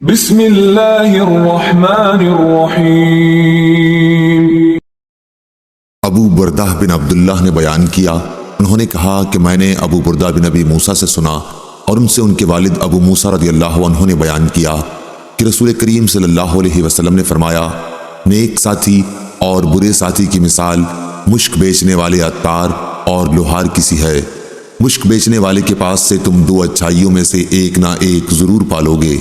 بسم اللہ الرحمن الرحیم۔ ابو بردہ بن عبداللہ نے بیان کیا، انہوں نے کہا کہ میں نے ابو بردہ بن ابی موسیٰ سے سنا اور ان سے ان کے والد ابو موسیٰ رضی اللہ عنہ نے بیان کیا کہ رسول کریم صلی اللہ علیہ وسلم نے فرمایا، نیک ساتھی اور برے ساتھی کی مثال مشک بیچنے والے عطار اور لوہار کی سی ہے۔ مشک بیچنے والے کے پاس سے تم دو اچھائیوں میں سے ایک نہ ایک ضرور پالو گے،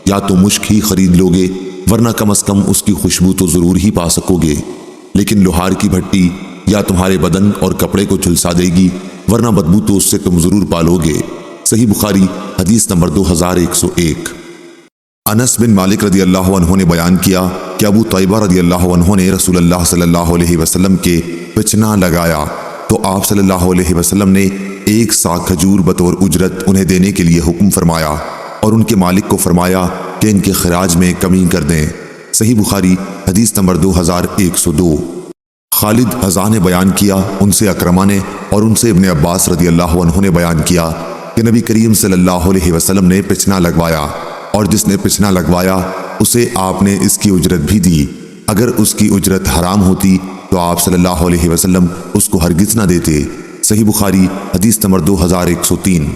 یا تو مشک ہی خرید لو گے ورنہ کم از کم اس کی خوشبو تو ضرور ہی پا سکو گے، لیکن لوہار کی بھٹی یا تمہارے بدن اور کپڑے کو جھلسا دے گی ورنہ بدبو تو اس سے تم ضرور پالو گے۔ صحیح بخاری حدیث نمبر 2101۔ انس بن مالک رضی اللہ عنہ نے بیان کیا کہ ابو طیبہ رضی اللہ عنہ نے رسول اللہ صلی اللہ علیہ وسلم کے پچنا لگایا تو آپ صلی اللہ علیہ وسلم نے ایک سا کھجور بطور اجرت انہیں دینے کے لیے حکم فرمایا اور ان کے مالک کو فرمایا کہ ان کے خراج میں کمی کر دیں۔ صحیح بخاری حدیث نمبر 2102۔ خالد حذا نے بیان کیا، ان سے اکرمہ نے اور ان سے ابن عباس رضی اللہ عنہ نے بیان کیا کہ نبی کریم صلی اللہ علیہ وسلم نے پچنا لگوایا اور جس نے پچنا لگوایا اسے آپ نے اس کی اجرت بھی دی۔ اگر اس کی اجرت حرام ہوتی تو آپ صلی اللہ علیہ وسلم اس کو ہرگز نہ دیتے۔ صحیح بخاری حدیث نمبر 2103۔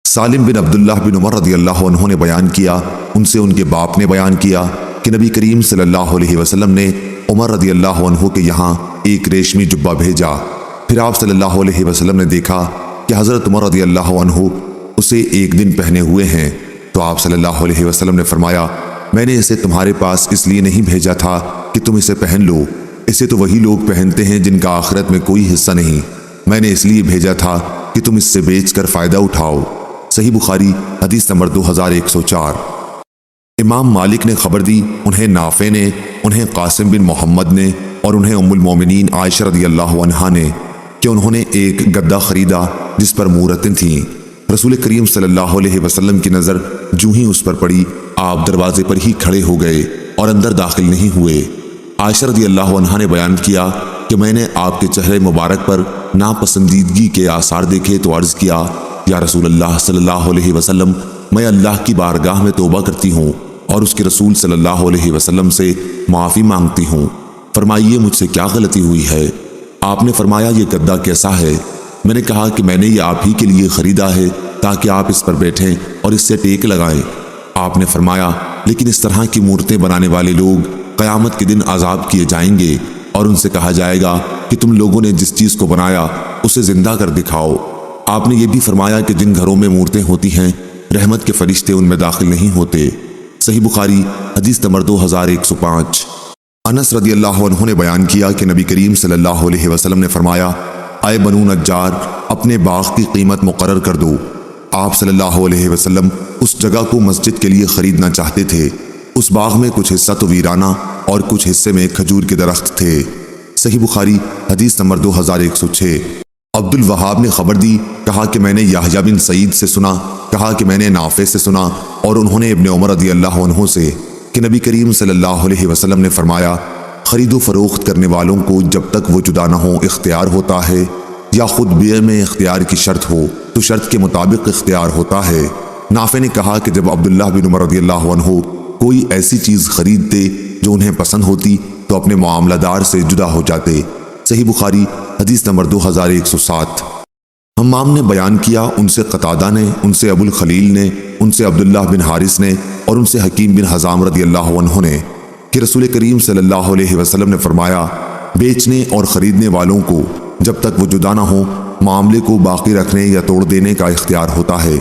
سالم بن عبداللہ بن عمر رضی اللہ عنہ نے بیان کیا، ان سے ان کے باپ نے بیان کیا کہ نبی کریم صلی اللہ علیہ وسلم نے عمر رضی اللہ عنہ کے یہاں ایک ریشمی جبہ بھیجا۔ پھر آپ صلی اللہ علیہ وسلم نے دیکھا کہ حضرت عمر رضی اللہ عنہ اسے ایک دن پہنے ہوئے ہیں، تو آپ صلی اللہ علیہ وسلم نے فرمایا، میں نے اسے تمہارے پاس اس لیے نہیں بھیجا تھا کہ تم اسے پہن لو، اسے تو وہی لوگ پہنتے ہیں جن کا آخرت میں کوئی حصہ نہیں، میں نے اس لیے بھیجا تھا کہ تم اس سے بیچ کر فائدہ اٹھاؤ۔ صحیح بخاری حدیث نمبر 2104۔ امام مالک نے خبر دی، انہیں نافع نے، انہیں قاسم بن محمد نے اور انہیں ام المومنین عائشہ رضی اللہ عنہا نے کہ انہوں نے ایک گدا خریدا جس پر مورتیں تھیں۔ رسول کریم صلی اللہ علیہ وسلم کی نظر جو ہی اس پر پڑی، آپ دروازے پر ہی کھڑے ہو گئے اور اندر داخل نہیں ہوئے۔ عائشہ رضی اللہ عنہا نے بیان کیا کہ میں نے آپ کے چہرے مبارک پر ناپسندیدگی کے آثار دیکھے تو عرض کیا، یا رسول اللہ صلی اللہ علیہ وسلم، میں اللہ کی بارگاہ میں توبہ کرتی ہوں اور اس کے رسول صلی اللہ علیہ وسلم سے معافی مانگتی ہوں، فرمائیے مجھ سے کیا غلطی ہوئی ہے؟ آپ نے فرمایا، یہ گدا کیسا ہے؟ میں نے کہا کہ میں نے یہ آپ ہی کے لیے خریدا ہے تاکہ آپ اس پر بیٹھیں اور اس سے ٹیک لگائیں۔ آپ نے فرمایا، لیکن اس طرح کی مورتیں بنانے والے لوگ قیامت کے دن عذاب کیے جائیں گے اور ان سے کہا جائے گا کہ تم لوگوں نے جس چیز کو بنایا اسے زندہ کر دکھاؤ۔ آپ نے یہ بھی فرمایا کہ جن گھروں میں مورتیں ہوتی ہیں رحمت کے فرشتے ان میں داخل نہیں ہوتے۔ صحیح بخاری حدیث نمبر 2105۔ انس رضی اللہ عنہ نے بیان کیا کہ نبی کریم صلی اللہ علیہ وسلم نے فرمایا، اے بنو نجار، اپنے باغ کی قیمت مقرر کر دو۔ آپ صلی اللہ علیہ وسلم اس جگہ کو مسجد کے لیے خریدنا چاہتے تھے۔ اس باغ میں کچھ حصہ تو ویرانہ اور کچھ حصے میں کھجور کے درخت تھے۔ صحیح بخاری حدیث نمبر 2106۔ عبد الوہاب نے خبر دی، کہا کہ میں نے یحییٰ بن سعید سے سنا، کہا کہ میں نے نافع سے سنا اور انہوں نے ابن عمر رضی اللہ عنہ سے کہ نبی کریم صلی اللہ علیہ وسلم نے فرمایا، خرید و فروخت کرنے والوں کو جب تک وہ جدا نہ ہو اختیار ہوتا ہے، یا خود بیع میں اختیار کی شرط ہو تو شرط کے مطابق اختیار ہوتا ہے۔ نافع نے کہا کہ جب عبداللہ بن عمر رضی اللہ عنہ کوئی ایسی چیز خریدتے جو انہیں پسند ہوتی تو اپنے معاملہ دار سے جدا ہو جاتے۔ صحیح بخاری حدیث نمبر 2107۔ حمام نے بیان کیا، ان سے قتادہ نے، ان سے ابو الخلیل نے، ان سے عبداللہ بن حارث نے اور ان سے حکیم بن حزام رضی اللہ عنہ نے کہ رسول کریم صلی اللہ علیہ وسلم نے فرمایا، بیچنے اور خریدنے والوں کو جب تک وہ جدا نہ ہو معاملے کو باقی رکھنے یا توڑ دینے کا اختیار ہوتا ہے۔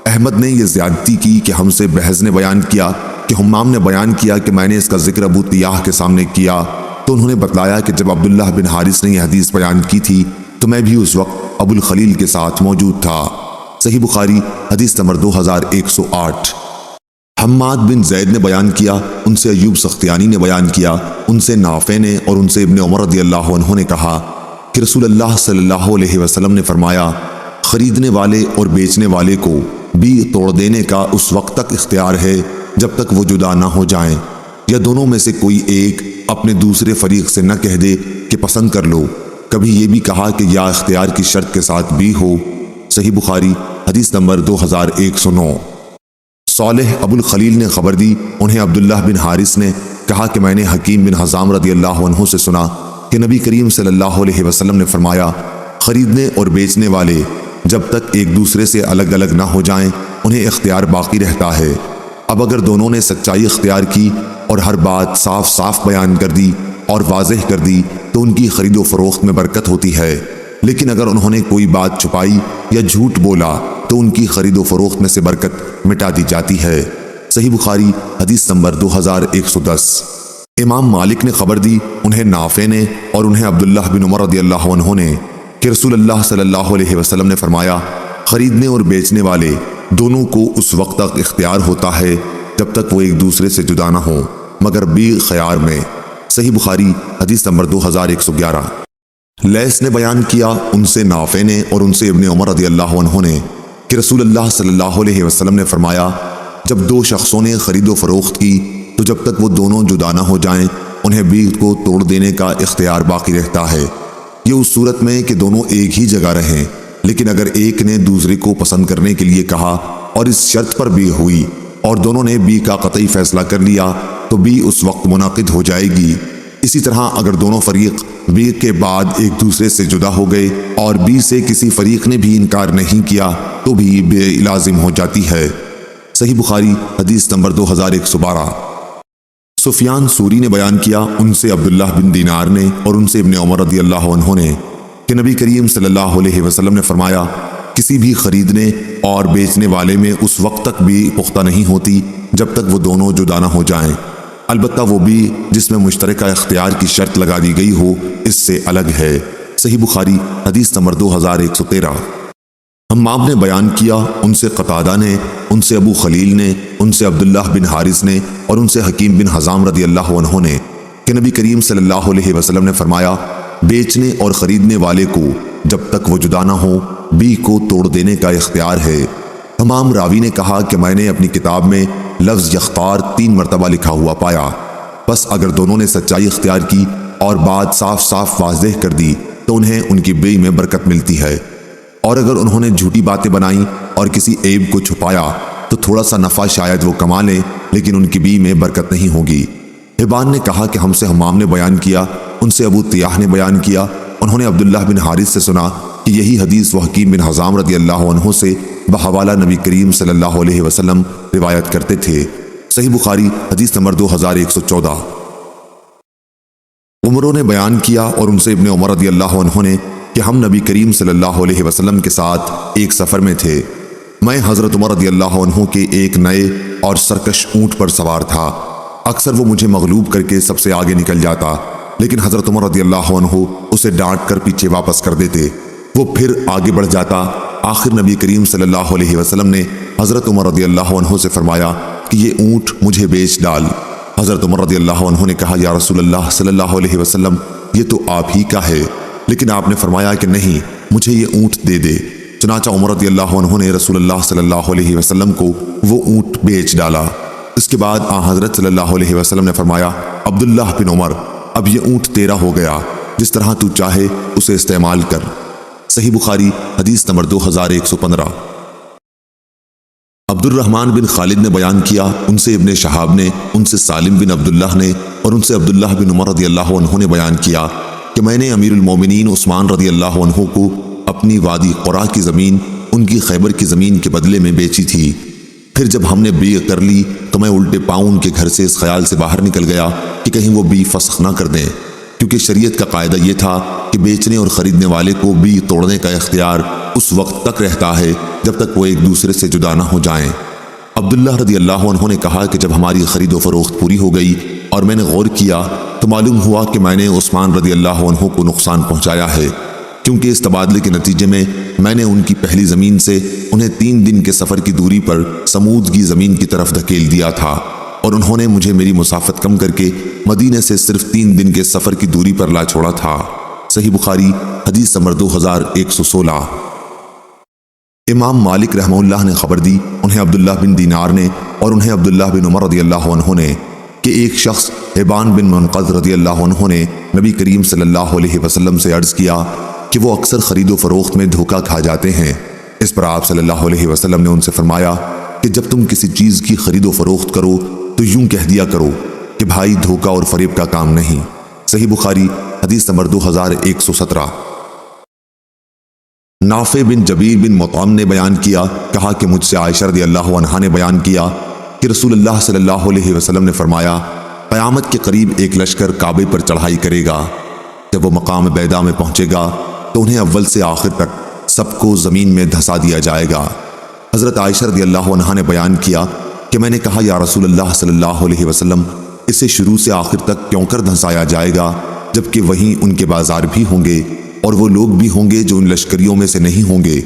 احمد نے یہ زیادتی کی کہ ہم سے بحث نے بیان کیا کہ حمام نے بیان کیا کہ میں نے اس کا ذکر ابو طیاح کے سامنے کیا تو انہوں نے بتلایا کہ جب عبداللہ بن حارث نے یہ حدیث بیان کی تھی تو میں بھی اس وقت ابو الخلیل کے ساتھ موجود تھا۔ صحیح بخاری حدیث نمبر 2108۔ حماد بن زید نے بیان کیا، ان سے ایوب سختیانی نے بیان کیا، ان سے نافع نے اور ان سے ابن عمر رضی اللہ عنہ نے کہا کہ رسول اللہ صلی اللہ علیہ وسلم نے فرمایا، خریدنے والے اور بیچنے والے کو بھی توڑ دینے کا اس وقت تک اختیار ہے جب تک وہ جدا نہ ہو جائیں، یا دونوں میں سے کوئی ایک اپنے دوسرے فریق سے نہ کہہ دے کہ پسند کر لو، کبھی یہ بھی کہا کہ یا اختیار کی شرط کے ساتھ بھی ہو۔ صحیح بخاری حدیث نمبر 2109۔ صالح ابو الخلیل نے خبر دی، انہیں عبداللہ بن حارث نے کہا کہ میں نے حکیم بن حزام رضی اللہ عنہ سے سنا کہ نبی کریم صلی اللہ علیہ وسلم نے فرمایا، خریدنے اور بیچنے والے جب تک ایک دوسرے سے الگ الگ نہ ہو جائیں انہیں اختیار باقی رہتا ہے۔ اب اگر دونوں نے سچائی اختیار کی اور ہر بات صاف صاف بیان کر دی اور واضح کر دی تو ان کی خرید و فروخت میں برکت ہوتی ہے، لیکن اگر انہوں نے کوئی بات چھپائی یا جھوٹ بولا تو ان کی خرید و فروخت میں سے برکت مٹا دی جاتی ہے۔ صحیح بخاری حدیث نمبر 2110۔ امام مالک نے خبر دی، انہیں نافع نے اور انہیں عبداللہ بن عمر رضی اللہ عنہ نے کہ رسول اللہ صلی اللہ علیہ وسلم نے فرمایا، خریدنے اور بیچنے والے دونوں کو اس وقت تک اختیار ہوتا ہے جب تک وہ ایک دوسرے سے جدا نہ ہوں مگر بیع خیار میں۔ صحیح بخاری حدیث نمبر 2111۔ لیث نے بیان کیا، ان سے نافع نے اور ان سے ابن عمر رضی اللہ عنہ نے کہ رسول اللہ صلی اللہ علیہ وسلم نے فرمایا، جب دو شخصوں نے خرید و فروخت کی تو جب تک وہ دونوں جدا نہ ہو جائیں انہیں بیع کو توڑ دینے کا اختیار باقی رہتا ہے، یہ اس صورت میں کہ دونوں ایک ہی جگہ رہیں، لیکن اگر ایک نے دوسرے کو پسند کرنے کے لیے کہا اور اس شرط پر بیع ہوئی اور دونوں نے بیع کا قطعی فیصلہ کر لیا تو بیع اس وقت منعقد ہو جائے گی۔ اسی طرح اگر دونوں فریق بیع کے بعد ایک دوسرے سے جدا ہو گئے اور بیع سے کسی فریق نے بھی انکار نہیں کیا تو بھی بیع لازم ہو جاتی ہے۔ صحیح بخاری حدیث نمبر 2112۔ سفیان سوری نے بیان کیا، ان سے عبداللہ بن دینار نے اور ان سے ابن عمر رضی اللہ عنہ نے کہ نبی کریم صلی اللہ علیہ وسلم نے فرمایا، کسی بھی خریدنے اور بیچنے والے میں اس وقت تک بھی پختہ نہیں ہوتی جب تک وہ دونوں جدا نہ ہو جائیں، البتہ وہ بھی جس میں مشترکہ اختیار کی شرط لگا دی گئی ہو اس سے الگ ہے۔ صحیح بخاری حدیث نمبر 2113۔ حمام نے بیان کیا، ان سے قتادہ نے، ان سے ابو خلیل نے، ان سے عبداللہ بن حارث نے اور ان سے حکیم بن حزام رضی اللہ عنہ نے کہ نبی کریم صلی اللہ علیہ وسلم نے فرمایا، بیچنے اور خریدنے والے کو جب تک وہ جدا نہ ہو بیع کو توڑ دینے کا اختیار ہے۔ حمام راوی نے کہا کہ میں نے اپنی کتاب میں لفظ یختار 3 مرتبہ لکھا ہوا پایا، بس اگر دونوں نے سچائی اختیار کی اور بات صاف صاف واضح کر دی تو انہیں ان کی بیع میں برکت ملتی ہے، اور اگر انہوں نے جھوٹی باتیں بنائیں اور کسی عیب کو چھپایا تو تھوڑا سا نفع شاید وہ کما لیں لیکن ان کی بیع میں برکت نہیں ہوگی۔ حبان نے کہا کہ ہم سے حمام نے بیان کیا، ان سے ابو طیاح نے بیان کیا، انہوں نے عبداللہ بن حارث سے سنا کہ یہی حدیث وہ حکیم بن حزام رضی اللہ عنہ سے بحوالہ نبی کریم صلی اللہ علیہ وسلم روایت کرتے تھے۔ صحیح بخاری حدیث نمبر 2114۔ عمروں نے بیان کیا اور ان سے ابن عمر رضی اللہ عنہ نے کہ ہم نبی کریم صلی اللہ علیہ وسلم کے ساتھ ایک سفر میں تھے، میں حضرت عمر رضی اللہ عنہ کے ایک نئے اور سرکش اونٹ پر سوار تھا، اکثر وہ مجھے مغلوب کر کے سب سے آگے نکل جاتا لیکن حضرت عمر رضی اللہ عنہ اسے ڈانٹ کر پیچھے واپس کر دیتے، وہ پھر آگے بڑھ جاتا۔ آخر نبی کریم صلی اللہ علیہ وسلم نے حضرت عمر رضی اللہ عنہ سے فرمایا کہ یہ اونٹ مجھے بیچ ڈال۔ حضرت عمر رضی اللہ عنہ نے کہا، یا رسول اللہ صلی اللہ علیہ وسلم یہ تو آپ ہی کا ہے، لیکن آپ نے فرمایا کہ نہیں، مجھے یہ اونٹ دے دے۔ چنانچہ عمر رضی اللہ عنہ نے رسول اللہ صلی اللہ علیہ وسلم کو وہ اونٹ بیچ ڈالا۔ اس کے بعد حضرت صلی اللہ علیہ وسلم نے فرمایا، عبداللہ بن عمر، اب یہ اونٹ تیرا ہو گیا، جس طرح تو چاہے اسے استعمال کر۔ صحیح بخاری حدیث نمبر 2115۔ عبد الرحمن بن خالد نے بیان کیا، ان سے ابن شہاب نے، ان سے سالم بن عبداللہ نے اور ان سے عبداللہ بن عمر رضی اللہ عنہ نے بیان کیا کہ میں نے امیر المومنین عثمان رضی اللہ عنہ کو اپنی وادی قرا کی زمین ان کی خیبر کی زمین کے بدلے میں بیچی تھی۔ پھر جب ہم نے بیع کر لی تو میں الٹے پاؤں ان کے گھر سے اس خیال سے باہر نکل گیا کہ کہیں وہ بیع فسخ نہ کر دیں، کیونکہ شریعت کا قاعدہ یہ تھا کہ بیچنے اور خریدنے والے کو بیع توڑنے کا اختیار اس وقت تک رہتا ہے جب تک وہ ایک دوسرے سے جدا نہ ہو جائیں۔ عبداللہ رضی اللہ عنہ نے کہا کہ جب ہماری خرید و فروخت پوری ہو گئی اور میں نے غور کیا تو معلوم ہوا کہ میں نے عثمان رضی اللہ عنہ کو نقصان پہنچایا ہے، کیونکہ اس تبادلے کے نتیجے میں نے ان کی پہلی زمین سے انہیں 3 دن کے سفر کی دوری پر سمودگی زمین کی طرف دھکیل دیا تھا، اور انہوں نے مجھے میری مسافت کم کر کے مدینے سے صرف 3 دن کے سفر کی دوری پر لا چھوڑا تھا۔ صحیح بخاری حدیث نمبر 2116۔ امام مالک رحمہ اللہ نے خبر دی، انہیں عبداللہ بن دینار نے اور انہیں عبداللہ بن عمر رضی اللہ عنہ نے کہ ایک شخص حبان بن منقذ رضی اللہ عنہ نے نبی کریم صلی اللہ علیہ وسلم سے عرض کیا کہ وہ اکثر خرید و فروخت میں دھوکہ کھا جاتے ہیں۔ اس پر آپ صلی اللہ علیہ وسلم نے ان سے فرمایا، کہ جب تم کسی چیز کی خرید و فروخت کرو تو یوں کہہ دیا کرو کہ بھائی دھوکہ اور فریب کا کام نہیں۔ صحیح بخاری حدیث نمبر 2117۔ نافع بن جبیر بن مطعم نے بیان کیا، کہا کہ مجھ سے عائشہ رضی اللہ عنہا نے بیان کیا کہ رسول اللہ صلی اللہ علیہ وسلم نے فرمایا، قیامت کے قریب ایک لشکر کعبے پر چڑھائی کرے گا۔ جب وہ مقام بیدا میں پہنچے گا تو انہیں اول سے آخر تک سب کو زمین میں دھسا دیا جائے گا۔ حضرت عائشہ رضی اللہ عنہا نے بیان کیا کہ میں نے کہا، یا رسول اللہ صلی اللہ علیہ وسلم، اسے شروع سے آخر تک کیوں کر دھسایا جائے گا، جبکہ وہیں ان کے بازار بھی ہوں گے اور وہ لوگ بھی ہوں گے جو ان لشکریوں میں سے نہیں ہوں گے؟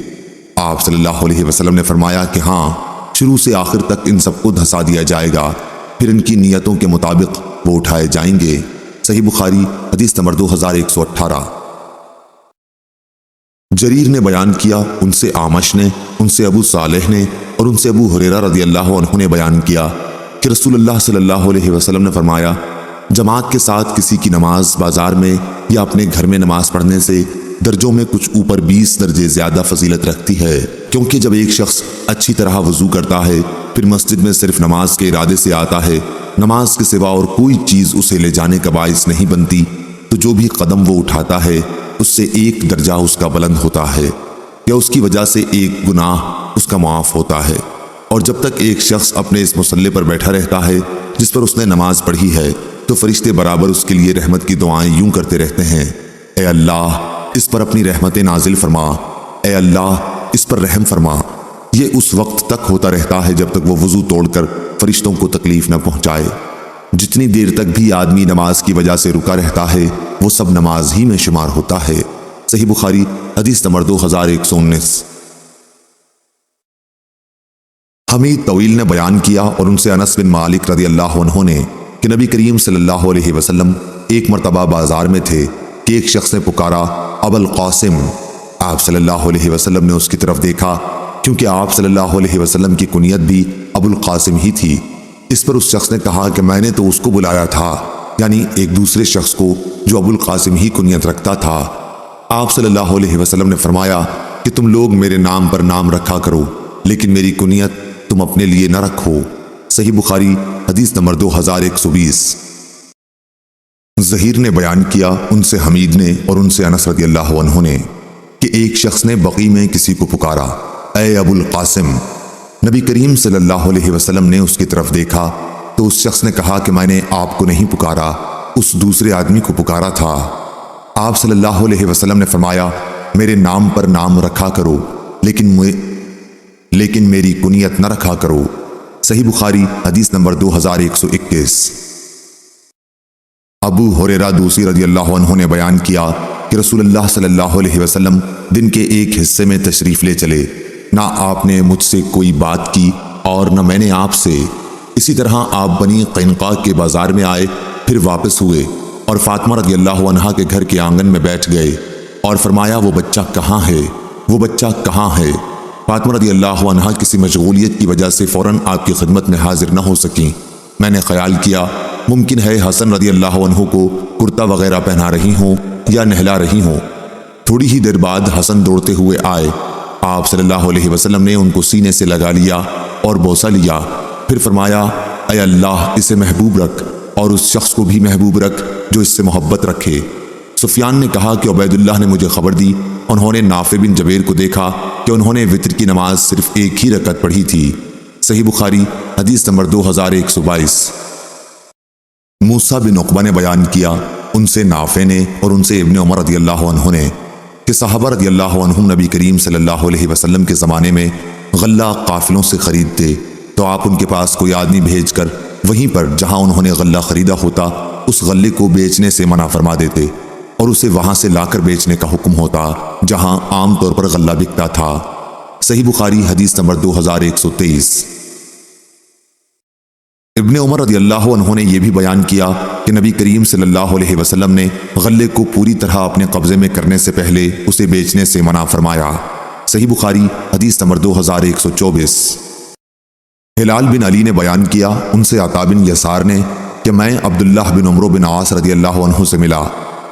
آپ صلی اللہ علیہ وسلم نے فرمایا کہ ہاں، شروع سے آخر تک ان سب کو دھسا دیا جائے گا، پھر ان کی نیتوں کے مطابق وہ اٹھائے جائیں گے۔ صحیح بخاری حدیث نمبر 2118۔ جریر نے بیان کیا، ان سے اعمش نے، ان سے ابو صالح نے اور ان سے ابو ہریرہ رضی اللہ عنہ نے بیان کیا کہ رسول اللہ صلی اللہ علیہ وسلم نے فرمایا، جماعت کے ساتھ کسی کی نماز بازار میں یا اپنے گھر میں نماز پڑھنے سے درجوں میں کچھ اوپر 20 درجے زیادہ فضیلت رکھتی ہے، کیونکہ جب ایک شخص اچھی طرح وضو کرتا ہے پھر مسجد میں صرف نماز کے ارادے سے آتا ہے، نماز کے سوا اور کوئی چیز اسے لے جانے کا باعث نہیں بنتی، تو جو بھی قدم وہ اٹھاتا ہے اس سے ایک درجہ اس کا بلند ہوتا ہے، یا اس کی وجہ سے ایک گناہ اس کا معاف ہوتا ہے۔ اور جب تک ایک شخص اپنے اس مصلی پر بیٹھا رہتا ہے جس پر اس نے نماز پڑھی ہے تو فرشتے برابر اس کے لیے رحمت کی دعائیں یوں کرتے رہتے ہیں، اے اللہ اس پر اپنی رحمتیں نازل فرما، اے اللہ اس پر رحم فرما۔ یہ اس وقت تک ہوتا رہتا ہے جب تک وہ وضو توڑ کر فرشتوں کو تکلیف نہ پہنچائے۔ جتنی دیر تک بھی آدمی نماز کی وجہ سے رکا رہتا ہے وہ سب نماز ہی میں شمار ہوتا ہے۔ صحیح بخاری حدیث نمبر 2119۔ حمید طویل نے بیان کیا اور ان سے انس بن مالک رضی اللہ عنہ نے کہ نبی کریم صلی اللہ علیہ وسلم ایک مرتبہ بازار میں تھے کہ ایک شخص نے پکارا، ابو القاسم۔ آپ صلی اللہ علیہ وسلم نے اس کی طرف دیکھا، کیونکہ آپ صلی اللہ علیہ وسلم کی کنیت بھی ابو القاسم ہی تھی۔ اس پر اس شخص نے کہا کہ میں نے تو اس کو بلایا تھا، یعنی ایک دوسرے شخص کو جو ابو القاسم ہی کنیت رکھتا تھا۔ آپ صلی اللہ علیہ وسلم نے فرمایا کہ تم لوگ میرے نام پر نام رکھا کرو، لیکن میری کنیت تم اپنے لیے نہ رکھو۔ صحیح بخاری حدیث نمبر 2120۔ ظہیر نے بیان کیا، ان سے حمید نے اور ان سے انس رضی اللہ عنہ نے کہ ایک شخص نے بقیع میں کسی کو پکارا، اے ابو القاسم۔ نبی کریم صلی اللہ علیہ وسلم نے اس کی طرف دیکھا تو اس شخص نے کہا کہ میں نے آپ کو نہیں پکارا، اس دوسرے آدمی کو پکارا تھا۔ آپ صلی اللہ علیہ وسلم نے فرمایا، میرے نام پر نام رکھا کرو، لیکن میری کنیت نہ رکھا کرو۔ صحیح بخاری حدیث نمبر 2121۔ ابو ہریرہ دوسی رضی اللہ عنہ نے بیان کیا کہ رسول اللہ صلی اللہ علیہ وسلم دن کے ایک حصے میں تشریف لے چلے، نہ آپ نے مجھ سے کوئی بات کی اور نہ میں نے آپ سے۔ اسی طرح آپ بنی قینقاع کے بازار میں آئے، پھر واپس ہوئے اور فاطمہ رضی اللہ عنہا کے گھر کے آنگن میں بیٹھ گئے اور فرمایا، وہ بچہ کہاں ہے، وہ بچہ کہاں ہے؟ فاطمہ رضی اللہ عنہا کسی مشغولیت کی وجہ سے فوراً آپ کی خدمت میں حاضر نہ ہو سکیں۔ میں نے خیال کیا ممکن ہے حسن رضی اللہ عنہ کو کرتا وغیرہ پہنا رہی ہوں یا نہلا رہی ہوں۔ تھوڑی ہی دیر بعد حسن دوڑتے ہوئے آئے، آپ صلی اللہ علیہ وسلم نے ان کو سینے سے لگا لیا اور بوسہ لیا، پھر فرمایا، اے اللہ اسے محبوب رکھ اور اس شخص کو بھی محبوب رکھ جو اس سے محبت رکھے۔ سفیان نے کہا کہ عبید اللہ نے مجھے خبر دی، انہوں نے نافع بن جبیر کو دیکھا کہ انہوں نے وتر کی نماز صرف ایک ہی رکعت پڑھی تھی۔ صحیح بخاری حدیث نمبر 2122۔ موسیٰ بن عقبہ نے بیان کیا، ان سے نافع نے اور ان سے ابن عمر رضی اللہ عنہ نے کہ صحابہ رضی اللہ عنہم نبی کریم صلی اللہ علیہ وسلم کے زمانے میں غلہ قافلوں سے خریدتے تو آپ ان کے پاس کوئی آدمی بھیج کر وہیں پر جہاں انہوں نے غلہ خریدا ہوتا اس غلے کو بیچنے سے منع فرما دیتے اور اسے وہاں سے لا کر بیچنے کا حکم ہوتا جہاں عام طور پر غلہ بکتا تھا۔ صحیح بخاری حدیث نمبر 2123۔ ابن عمر رضی اللہ عنہ نے یہ بھی بیان کیا کہ نبی کریم صلی اللہ علیہ وسلم نے غلے کو پوری طرح اپنے قبضے میں کرنے سے پہلے اسے بیچنے سے منع فرمایا۔ صحیح بخاری حدیث نمبر 2124۔ ہلال بن علی نے بیان کیا، ان سے عطا بن یسار نے کہ میں عبداللہ بن عمرو بن عاص رضی اللہ عنہ سے ملا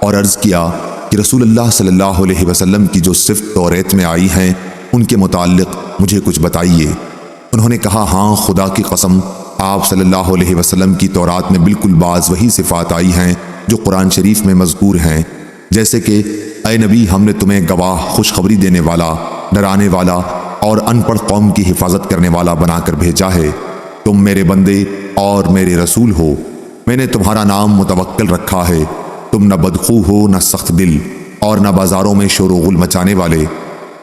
اور عرض کیا کہ رسول اللہ صلی اللہ علیہ وسلم کی جو صفت توریت میں آئی ہیں ان کے متعلق مجھے کچھ بتائیے۔ انہوں نے کہا ہاں خدا کی قسم آپ صلی اللہ علیہ وسلم کی تورات میں بالکل بعض وہی صفات آئی ہیں جو قرآن شریف میں مذکور ہیں، جیسے کہ اے نبی ہم نے تمہیں گواہ، خوشخبری دینے والا، ڈرانے والا اور ان پڑھ قوم کی حفاظت کرنے والا بنا کر بھیجا ہے۔ تم میرے بندے اور میرے رسول ہو، میں نے تمہارا نام متوکل رکھا ہے۔ تم نہ بدخو ہو نہ سخت دل اور نہ بازاروں میں شور و غل مچانے والے۔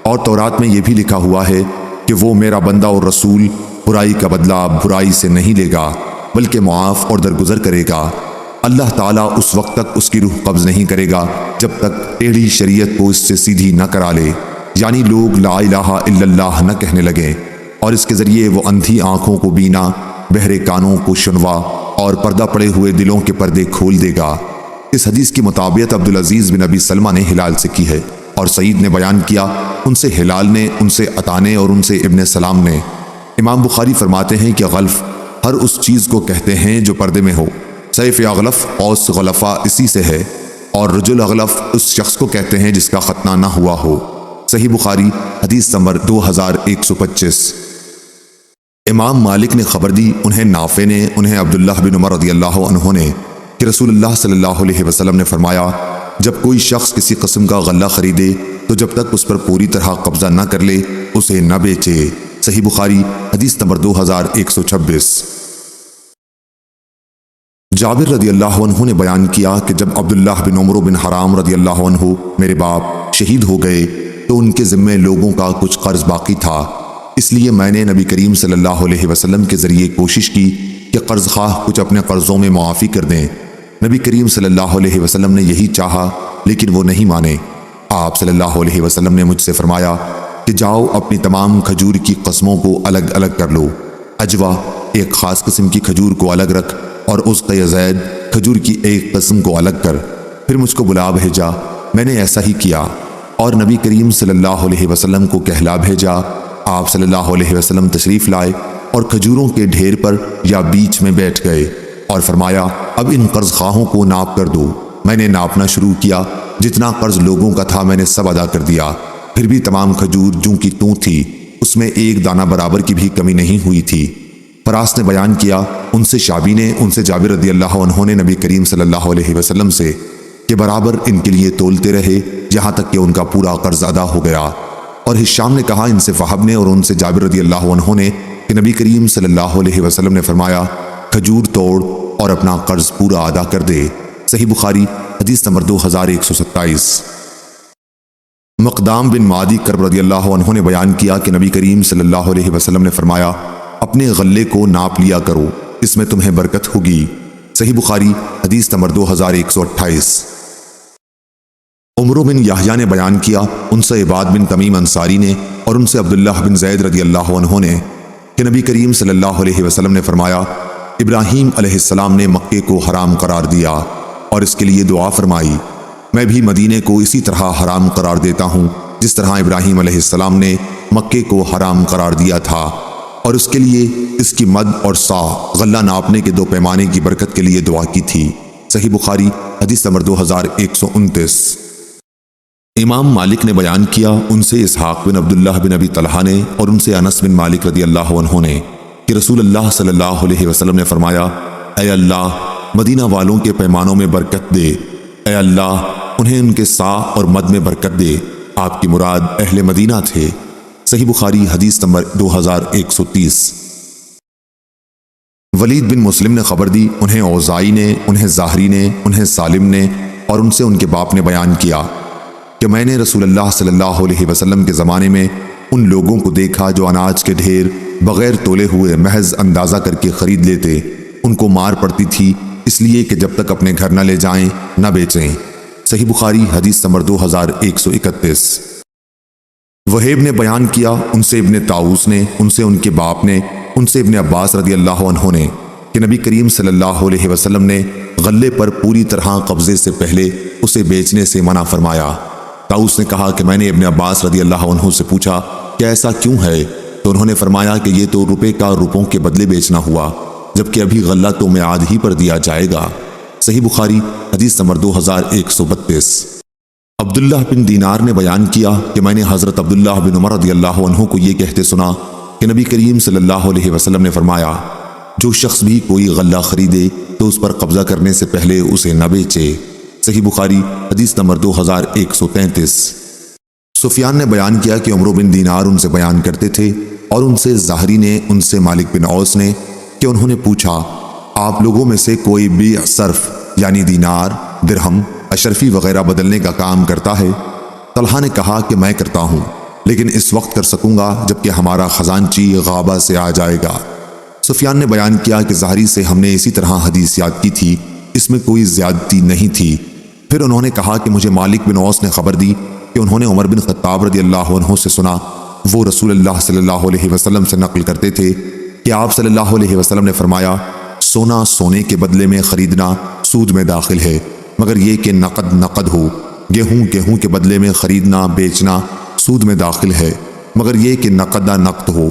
اور تورات میں یہ بھی لکھا ہوا ہے کہ وہ میرا بندہ اور رسول برائی کا بدلہ برائی سے نہیں لے گا بلکہ معاف اور درگزر کرے گا۔ اللہ تعالیٰ اس وقت تک اس کی روح قبض نہیں کرے گا جب تک ٹیڑھی شریعت کو اس سے سیدھی نہ کرا لے، یعنی لوگ لا الہ الا اللہ نہ کہنے لگیں، اور اس کے ذریعے وہ اندھی آنکھوں کو بینا، بہرے کانوں کو شنوا اور پردہ پڑے ہوئے دلوں کے پردے کھول دے گا۔ اس حدیث کی مطابقت عبدالعزیز بن ابی سلمہ نے ہلال سے کی ہے، اور سعید نے بیان کیا، ان سے ہلال نے، ان سے عطا نے اور ان سے ابن سلام نے۔ امام بخاری فرماتے ہیں کہ غلف ہر اس چیز کو کہتے ہیں جو پردے میں ہو۔ سیف اغلف اوس غلفہ اسی سے ہے، اور رجل اغلف اس شخص کو کہتے ہیں جس کا ختنہ نہ ہوا ہو۔ صحیح بخاری حدیث نمبر 2125۔ امام مالک نے خبر دی، انہیں نافع نے، انہیں عبداللہ بن عمر رضی اللہ عنہ نے، کہ رسول اللہ صلی اللہ علیہ وسلم نے فرمایا جب کوئی شخص کسی قسم کا غلہ خریدے تو جب تک اس پر پوری طرح قبضہ نہ کر لے اسے نہ بیچے۔ صحیح بخاری حدیث نمبر 2126۔ جابر رضی اللہ عنہ نے بیان کیا کہ جب عبداللہ بن عمرو بن حرام رضی اللہ عنہ میرے باپ شہید ہو گئے تو ان کے ذمے لوگوں کا کچھ قرض باقی تھا، اس لیے میں نے نبی کریم صلی اللہ علیہ وسلم کے ذریعے کوشش کی کہ قرض خواہ کچھ اپنے قرضوں میں معافی کر دیں۔ نبی کریم صلی اللہ علیہ وسلم نے یہی چاہا لیکن وہ نہیں مانے۔ آپ صلی اللہ علیہ وسلم نے مجھ سے فرمایا کہ جاؤ اپنی تمام کھجور کی قسموں کو الگ الگ کر لو، اجوا ایک خاص قسم کی کھجور کو الگ رکھ اور اس کا زید کھجور کی ایک قسم کو الگ کر۔ پھر مجھ کو بلا بھیجا، میں نے ایسا ہی کیا اور نبی کریم صلی اللہ علیہ وسلم کو کہلا بھیجا۔ آپ صلی اللہ علیہ وسلم تشریف لائے اور کھجوروں کے ڈھیر پر یا بیچ میں بیٹھ گئے اور فرمایا اب ان قرض خواہوں کو ناپ کر دو۔ میں نے ناپنا شروع کیا، جتنا قرض لوگوں کا تھا میں نے سب ادا کر دیا، پھر بھی تمام کھجور جوں کی توں تھی، اس میں ایک دانہ برابر کی بھی کمی نہیں ہوئی تھی۔ فراس نے بیان کیا، ان سے شعبی نے، ان سے جابر رضی اللہ عنہ نے نبی کریم صلی اللہ علیہ وسلم سے کہ برابر ان کے لیے تولتے رہے یہاں تک کہ ان کا پورا قرض ادا ہو گیا۔ اور ہشام نے کہا ان سے وہب نے اور ان سے جابر رضی اللہ عنہ نے کہ نبی کریم صلی اللہ علیہ وسلم نے فرمایا کھجور توڑ اور اپنا قرض پورا ادا کر دے۔ صحیح بخاری حدیث نمبر 2127۔ مقدام بن معدی کرب رضی اللہ عنہ نے بیان کیا کہ نبی کریم صلی اللہ علیہ وسلم نے فرمایا اپنے غلے کو ناپ لیا کرو، اس میں تمہیں برکت ہوگی۔ صحیح بخاری حدیث نمبر 2128۔ عمرو بن یحییٰ نے بیان کیا، ان سے عباد بن تمیم انصاری نے اور ان سے عبداللہ بن زید رضی اللہ عنہ نے کہ نبی کریم صلی اللہ علیہ وسلم نے فرمایا ابراہیم علیہ السلام نے مکے کو حرام قرار دیا اور اس کے لیے دعا فرمائی، میں بھی مدینے کو اسی طرح حرام قرار دیتا ہوں جس طرح ابراہیم علیہ السلام نے مکے کو حرام قرار دیا تھا، اور اس کے لیے اس کی مد اور سا غلہ ناپنے کے 2 پیمانے کی برکت کے لیے دعا کی تھی۔ صحیح بخاری حدیث نمبر 2129۔ امام مالک نے بیان کیا، ان سے اسحاق بن عبداللہ بن ابی طلحہ نے اور ان سے انس بن مالک رضی اللہ عنہ نے کہ رسول اللہ صلی اللہ علیہ وسلم نے فرمایا اے اللہ مدینہ والوں کے پیمانوں میں برکت دے، اے اللہ انہیں ان کے سا اور مد میں برکت دے۔ آپ کی مراد اہل مدینہ تھے۔ صحیح بخاری حدیث نمبر 2130۔ ولید بن مسلم نے خبر دی، انہیں اوزائی نے، انہیں ظاہری نے، انہیں سالم نے اور ان سے ان کے باپ نے بیان کیا کہ میں نے رسول اللہ صلی اللہ علیہ وسلم کے زمانے میں ان لوگوں کو دیکھا جو اناج کے ڈھیر بغیر تولے ہوئے محض اندازہ کر کے خرید لیتے، ان کو مار پڑتی تھی اس لیے کہ جب تک اپنے گھر نہ لے جائیں نہ بیچیں۔ صحیح بخاری حدیث نمبر 2131۔ وہیب نے بیان کیا، ان سے ابن طاؤس نے، ان سے ان کے باپ نے، ان سے ابن عباس رضی اللہ عنہ نے کہ نبی کریم صلی اللہ علیہ وسلم نے غلے پر پوری طرح قبضے سے پہلے اسے بیچنے سے منع فرمایا۔ طاؤس نے کہا کہ میں نے ابن عباس رضی اللہ عنہ سے پوچھا کہ ایسا کیوں ہے، تو انہوں نے فرمایا کہ یہ تو روپے کا روپوں کے بدلے بیچنا ہوا، جبکہ ابھی غلہ تو میعاد ہی پر دیا جائے گا۔ صحیح بخاری حدیث نمبر 2132۔ عبداللہ بن دینار نے بیان کیا کہ میں نے حضرت عبداللہ بن عمر رضی اللہ عنہ کو یہ کہتے سنا کہ نبی کریم صلی اللہ علیہ وسلم نے فرمایا، جو شخص بھی کوئی غلہ خریدے تو اس پر قبضہ کرنے سے پہلے اسے نہ بیچے۔ صحیح بخاری حدیث نمبر 2133۔ سفیان نے بیان کیا کہ عمرو بن دینار ان سے بیان کرتے تھے، اور ان سے ظاہری نے ان سے مالک بن اوس نے کہ انہوں نے پوچھا، آپ لوگوں میں سے کوئی بیع صرف یعنی دینار، درہم، اشرفی وغیرہ بدلنے کا کام کرتا ہے؟ طلحہ نے کہا کہ میں کرتا ہوں، لیکن اس وقت کر سکوں گا جبکہ ہمارا خزانچی غابہ سے آ جائے گا۔ سفیان نے بیان کیا کہ ظاہری سے ہم نے اسی طرح حدیث یاد کی تھی، اس میں کوئی زیادتی نہیں تھی۔ پھر انہوں نے کہا کہ مجھے مالک بن اوس نے خبر دی کہ انہوں نے عمر بن خطاب رضی اللہ عنہ سے سنا، وہ رسول اللہ صلی اللہ علیہ وسلم سے نقل کرتے تھے کہ آپ صلی اللہ علیہ وسلم نے فرمایا، سونا سونے کے بدلے میں خریدنا سود میں داخل ہے، مگر یہ کہ نقد نقد ہو۔ گیہوں گیہوں کے بدلے میں خریدنا بیچنا سود میں داخل ہے، مگر یہ کہ نقدہ نقد ہو۔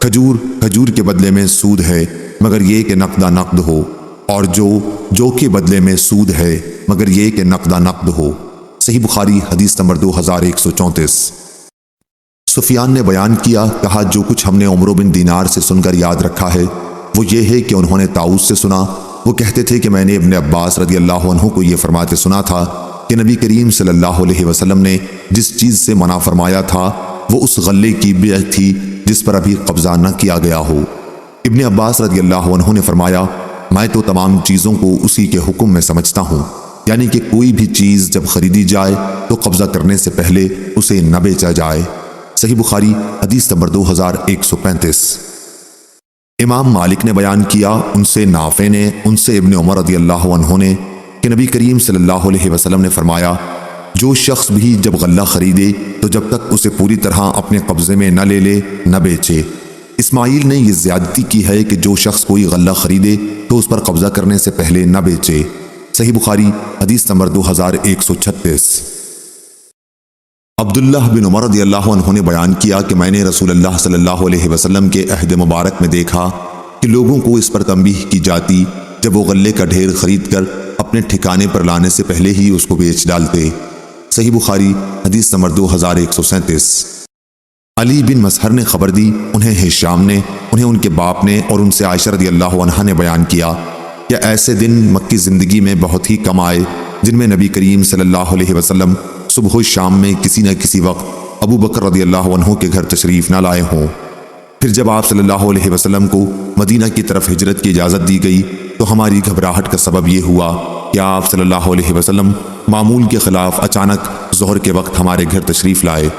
کھجور کھجور کے بدلے میں سود ہے، مگر یہ کہ نقدہ نقد ہو، اور جو کے بدلے میں سود ہے، مگر یہ کہ نقدہ نقد ہو۔ صحیح بخاری حدیث نمبر 2134۔ سفیان نے بیان کیا، کہا جو کچھ ہم نے عمرو بن دینار سے سن کر یاد رکھا ہے وہ یہ ہے کہ انہوں نے طاؤس سے سنا، وہ کہتے تھے کہ میں نے ابن عباس رضی اللہ عنہ کو یہ فرماتے سنا تھا کہ نبی کریم صلی اللہ علیہ وسلم نے جس چیز سے منع فرمایا تھا وہ اس غلے کی بیع تھی جس پر ابھی قبضہ نہ کیا گیا ہو۔ ابن عباس رضی اللہ عنہ نے فرمایا، میں تو تمام چیزوں کو اسی کے حکم میں سمجھتا ہوں، یعنی کہ کوئی بھی چیز جب خریدی جائے تو قبضہ کرنے سے پہلے اسے نہ بیچا جائے۔ صحیح بخاری حدیث نمبر 2135۔ امام مالک نے بیان کیا، ان سے نافع نے ان سے ابن عمر رضی اللہ عنہ نے کہ نبی کریم صلی اللہ علیہ وسلم نے فرمایا، جو شخص بھی جب غلہ خریدے تو جب تک اسے پوری طرح اپنے قبضے میں نہ لے لے نہ بیچے۔ اسماعیل نے یہ زیادتی کی ہے کہ جو شخص کوئی غلہ خریدے تو اس پر قبضہ کرنے سے پہلے نہ بیچے۔ صحیح بخاری حدیث نمبر 2136۔ عبداللہ بن عمر رضی اللہ عنہ نے بیان کیا کہ میں نے رسول اللہ صلی اللہ علیہ وسلم کے عہد مبارک میں دیکھا کہ لوگوں کو اس پر تنبیہ کی جاتی جب وہ غلے کا ڈھیر خرید کر اپنے ٹھکانے پر لانے سے پہلے ہی اس کو بیچ ڈالتے۔ صحیح بخاری حدیث نمبر 2137۔ علی بن مسہر نے خبر دی، انہیں ہشام نے، انہیں ان کے باپ نے اور ان سے عائشہ رضی اللہ عنہا نے بیان کیا کہ ایسے دن مکی زندگی میں بہت ہی کم آئے جن میں نبی کریم صلی اللہ علیہ وسلم صبح و شام میں کسی نہ کسی وقت ابو بکر رضی اللہ عنہ کے گھر تشریف نہ لائے ہوں۔ پھر جب آپ صلی اللہ علیہ وسلم کو مدینہ کی طرف ہجرت کی اجازت دی گئی تو ہماری گھبراہٹ کا سبب یہ ہوا کہ آپ صلی اللہ علیہ وسلم معمول کے خلاف اچانک ظہر کے وقت ہمارے گھر تشریف لائے۔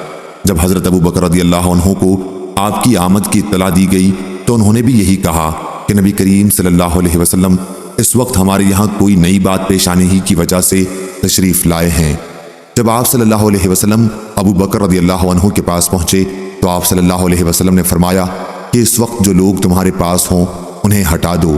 جب حضرت ابو بکر رضی اللہ عنہ کو آپ کی آمد کی اطلاع دی گئی تو انہوں نے بھی یہی کہا کہ نبی کریم صلی اللہ علیہ وسلم اس وقت ہمارے یہاں کوئی نئی بات پیش آنے ہی کی وجہ سے تشریف لائے ہیں۔ جب آپ صلی اللہ علیہ وسلم ابو بکر رضی اللہ عنہ کے پاس پہنچے تو آپ صلی اللہ علیہ وسلم نے فرمایا کہ اس وقت جو لوگ تمہارے پاس ہوں انہیں ہٹا دو۔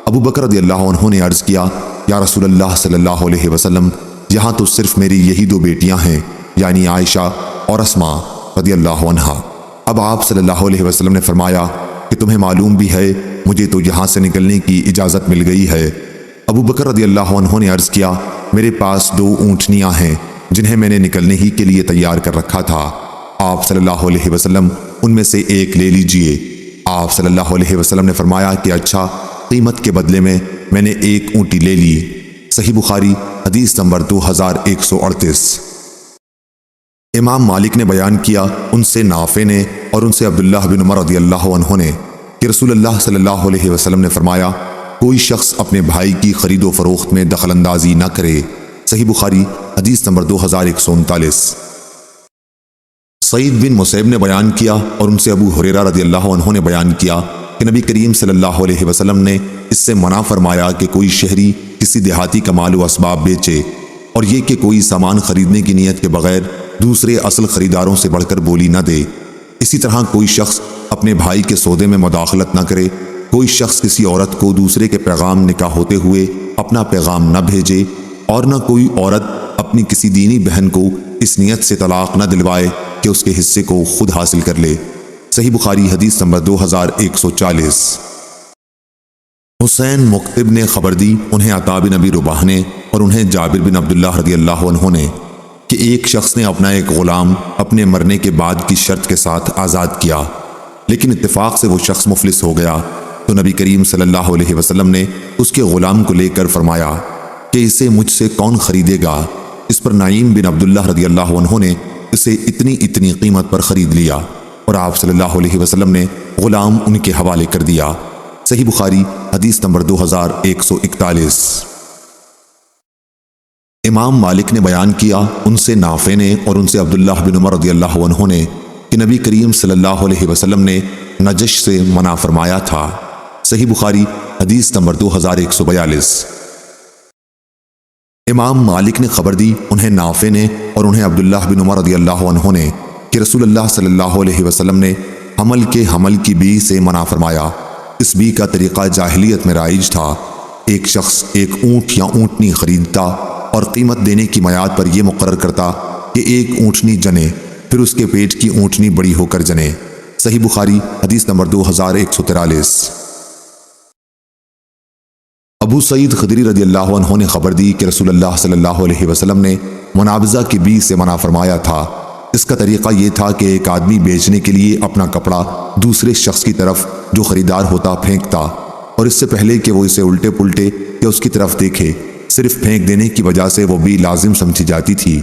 ابو بکر رضی اللہ عنہ نے عرض کیا، یا رسول اللہ صلی اللہ علیہ وسلم، یہاں تو صرف میری یہی دو بیٹیاں ہیں، یعنی عائشہ اور اسماء رضی اللہ عنہا۔ اب آپ صلی اللہ علیہ وسلم نے فرمایا کہ تمہیں معلوم بھی ہے مجھے تو یہاں سے نکلنے کی اجازت مل گئی ہے۔ ابو بکر رضی اللہ عنہ نے عرض کیا، میرے پاس 2 اونٹنیاں ہیں جنہیں میں نے نکلنے ہی کے لیے تیار کر رکھا تھا۔ آپ صلی اللہ علیہ وسلم ان میں سے ایک لے لیجئے۔ آپ صلی اللہ علیہ وسلم نے فرمایا کہ اچھا، قیمت کے بدلے میں نے 1 اونٹی لے لی۔ صحیح بخاری حدیث نمبر 2138۔ امام مالک نے بیان کیا، ان سے نافع نے اور ان سے عبداللہ بن عمر رضی اللہ عنہ نے کہ رسول اللہ صلی اللہ علیہ وسلم نے فرمایا، کوئی شخص اپنے بھائی کی خرید و فروخت میں دخل اندازی نہ کرے۔ صحیح بخاری حدیث نمبر 2139۔ سعید بن مسیب نے بیان کیا اور ان سے ابو ہریرہ رضی اللہ عنہ نے بیان کیا کہ نبی کریم صلی اللہ علیہ وسلم نے اس سے منع فرمایا کہ کوئی شہری کسی دیہاتی کا مال و اسباب بیچے، اور یہ کہ کوئی سامان خریدنے کی نیت کے بغیر دوسرے اصل خریداروں سے بڑھ کر بولی نہ دے۔ اسی طرح کوئی شخص اپنے بھائی کے سودے میں مداخلت نہ کرے، کوئی شخص کسی عورت کو دوسرے کے پیغام نکاح ہوتے ہوئے اپنا پیغام نہ بھیجے، اور نہ کوئی عورت اپنی کسی دینی بہن کو اس نیت سے طلاق نہ دلوائے کہ اس کے حصے کو خود حاصل کر لے۔ صحیح بخاری حدیث نمبر 2140۔ حسین مقتب نے خبر دی، انہیں عطا بن ابی رباح نے اور انہیں جابر بن عبداللہ رضی اللہ عنہ نے کہ ایک شخص نے اپنا ایک غلام اپنے مرنے کے بعد کی شرط کے ساتھ آزاد کیا۔ لیکن اتفاق سے وہ شخص مفلس ہو گیا تو نبی کریم صلی اللہ علیہ وسلم نے اس کے غلام کو لے کر فرمایا کہ اسے مجھ سے کون خریدے گا؟ اس پر نعیم بن عبداللہ رضی اللہ عنہ نے اسے اتنی قیمت پر خرید لیا اور آپ صلی اللہ علیہ وسلم نے غلام ان کے حوالے کر دیا۔ صحیح بخاری حدیث نمبر 2141۔ امام مالک نے بیان کیا، ان سے نافع نے اور ان سے عبداللہ بن عمر رضی اللہ عنہ نے کہ نبی کریم صلی اللہ علیہ وسلم نے نجش سے منع فرمایا تھا۔ صحیح بخاری حدیث نمبر 2142۔ امام مالک نے خبر دی، انہیں نافع نے اور انہیں عبداللہ بن عمر رضی اللہ عنہ نے کہ رسول اللہ صلی اللہ علیہ وسلم نے حمل کی بی سے منع فرمایا۔ اس بی کا طریقہ جاہلیت میں رائج تھا۔ ایک شخص ایک اونٹ یا اونٹنی خریدتا اور قیمت دینے کی میعاد پر یہ مقرر کرتا کہ ایک اونٹنی جنے، پھر اس کے پیٹ کی اونٹنی بڑی ہو کر جنے۔ صحیح بخاری حدیث نمبر 2143۔ ابو سعید خدری رضی اللہ عنہ نے خبر دی کہ رسول اللہ صلی اللہ علیہ وسلم نے منابضہ کی بی سے منع فرمایا تھا۔ اس کا طریقہ یہ تھا کہ ایک آدمی بیچنے کے لیے اپنا کپڑا دوسرے شخص کی طرف جو خریدار ہوتا پھینکتا، اور اس سے پہلے کہ وہ اسے الٹے پلٹے یا اس کی طرف دیکھے، صرف پھینک دینے کی وجہ سے وہ بی لازم سمجھی جاتی تھی۔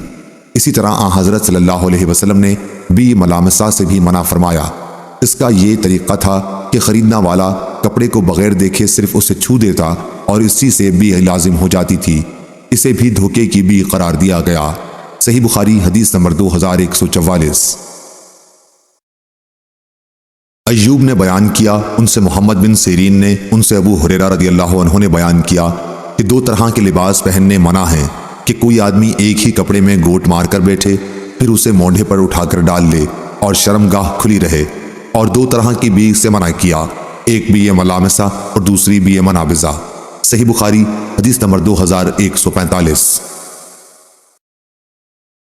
اسی طرح حضرت صلی اللہ علیہ وسلم نے بی ملامسہ سے بھی منع فرمایا۔ اس کا یہ طریقہ تھا کہ خریدنا والا کپڑے کو بغیر دیکھے صرف اسے چھو دیتا اور اسی سے بی لازم ہو جاتی تھی۔ اسے بھی دھوکے کی بی قرار دیا گیا۔ صحیح بخاری حدیث نمبر 2144۔ ایوب نے بیان کیا، ان سے محمد بن سیرین نے، ان سے ابو ہریرہ رضی اللہ عنہ نے بیان کیا کہ دو طرح کے لباس پہننے منع ہیں کہ کوئی آدمی ایک ہی کپڑے میں گوٹ مار کر بیٹھے، پھر اسے مونڈھے پر اٹھا کر ڈال لے اور شرمگاہ کھلی رہے، اور دو طرح کی بی سے منع کیا، ایک بی ملامسہ اور دوسری بی منابضہ۔ صحیح بخاری حدیث نمبر 2145۔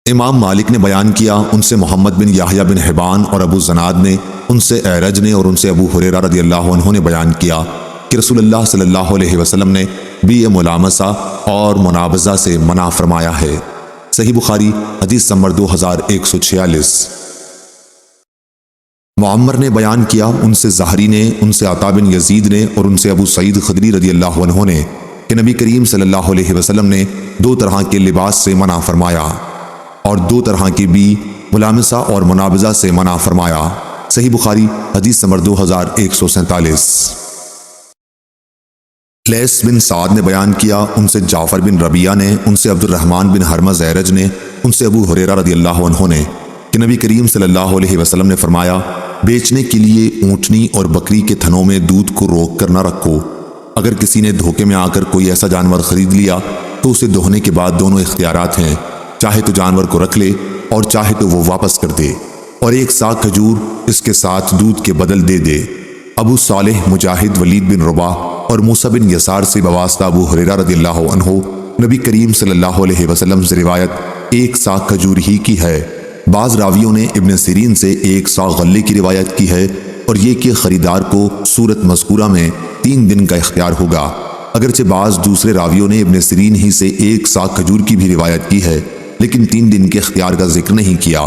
امام مالک نے بیان کیا، ان سے محمد بن یحییٰ بن حبان اور ابو زناد نے، ان سے اعرج نے اور ان سے ابو ہریرہ رضی اللہ عنہ نے بیان کیا کہ رسول اللہ صلی اللہ علیہ وسلم نے بی ملامسہ اور منابضہ سے منع فرمایا ہے۔ صحیح بخاری حدیث نمبر 2146۔ معمر نے بیان کیا، ان سے زہری نے، ان سے عطا بن یزید نے اور ان سے ابو سعید خدری رضی اللہ عنہ نے کہ نبی کریم صلی اللہ علیہ وسلم نے دو طرح کے لباس سے منع فرمایا اور دو طرح کی بی ملامسہ اور منابضہ سے منع فرمایا۔ صحیح بخاری حدیث نمبر 2147۔ لیث بن سعد نے بیان کیا، ان سے جعفر بن ربیعہ نے، ان سے عبد الرحمن بن حرمز اعرج نے، ان سے ابو ہریرہ رضی اللہ عنہ نے کہ نبی کریم صلی اللہ علیہ وسلم نے فرمایا، بیچنے کے لیے اونٹنی اور بکری کے تھنوں میں دودھ کو روک کر نہ رکھو۔ اگر کسی نے دھوکے میں آ کر کوئی ایسا جانور خرید لیا تو اسے دہنے کے بعد دونوں اختیارات ہیں، چاہے تو جانور کو رکھ لے اور چاہے تو وہ واپس کر دے، اور ایک سا کھجور اس کے ساتھ دودھ کے بدل دے دے۔ ابو صالح مجاہد ولید بن رباح اور موسیٰ بن یسار سے بواسطہ ابو ہریرہ رضی اللہ عنہ نبی کریم صلی اللہ علیہ وسلم سے روایت ایک سا کھجور ہی کی ہے۔ بعض راویوں نے ابن سیرین سے ایک سا غلے کی روایت کی ہے، اور یہ کہ خریدار کو صورت مذکورہ میں 3 دن کا اختیار ہوگا۔ اگرچہ بعض دوسرے راویوں نے ابن سیرین ہی سے ایک سا کھجور کی بھی روایت کی ہے، لیکن 3 دن کے اختیار کا ذکر نہیں کیا،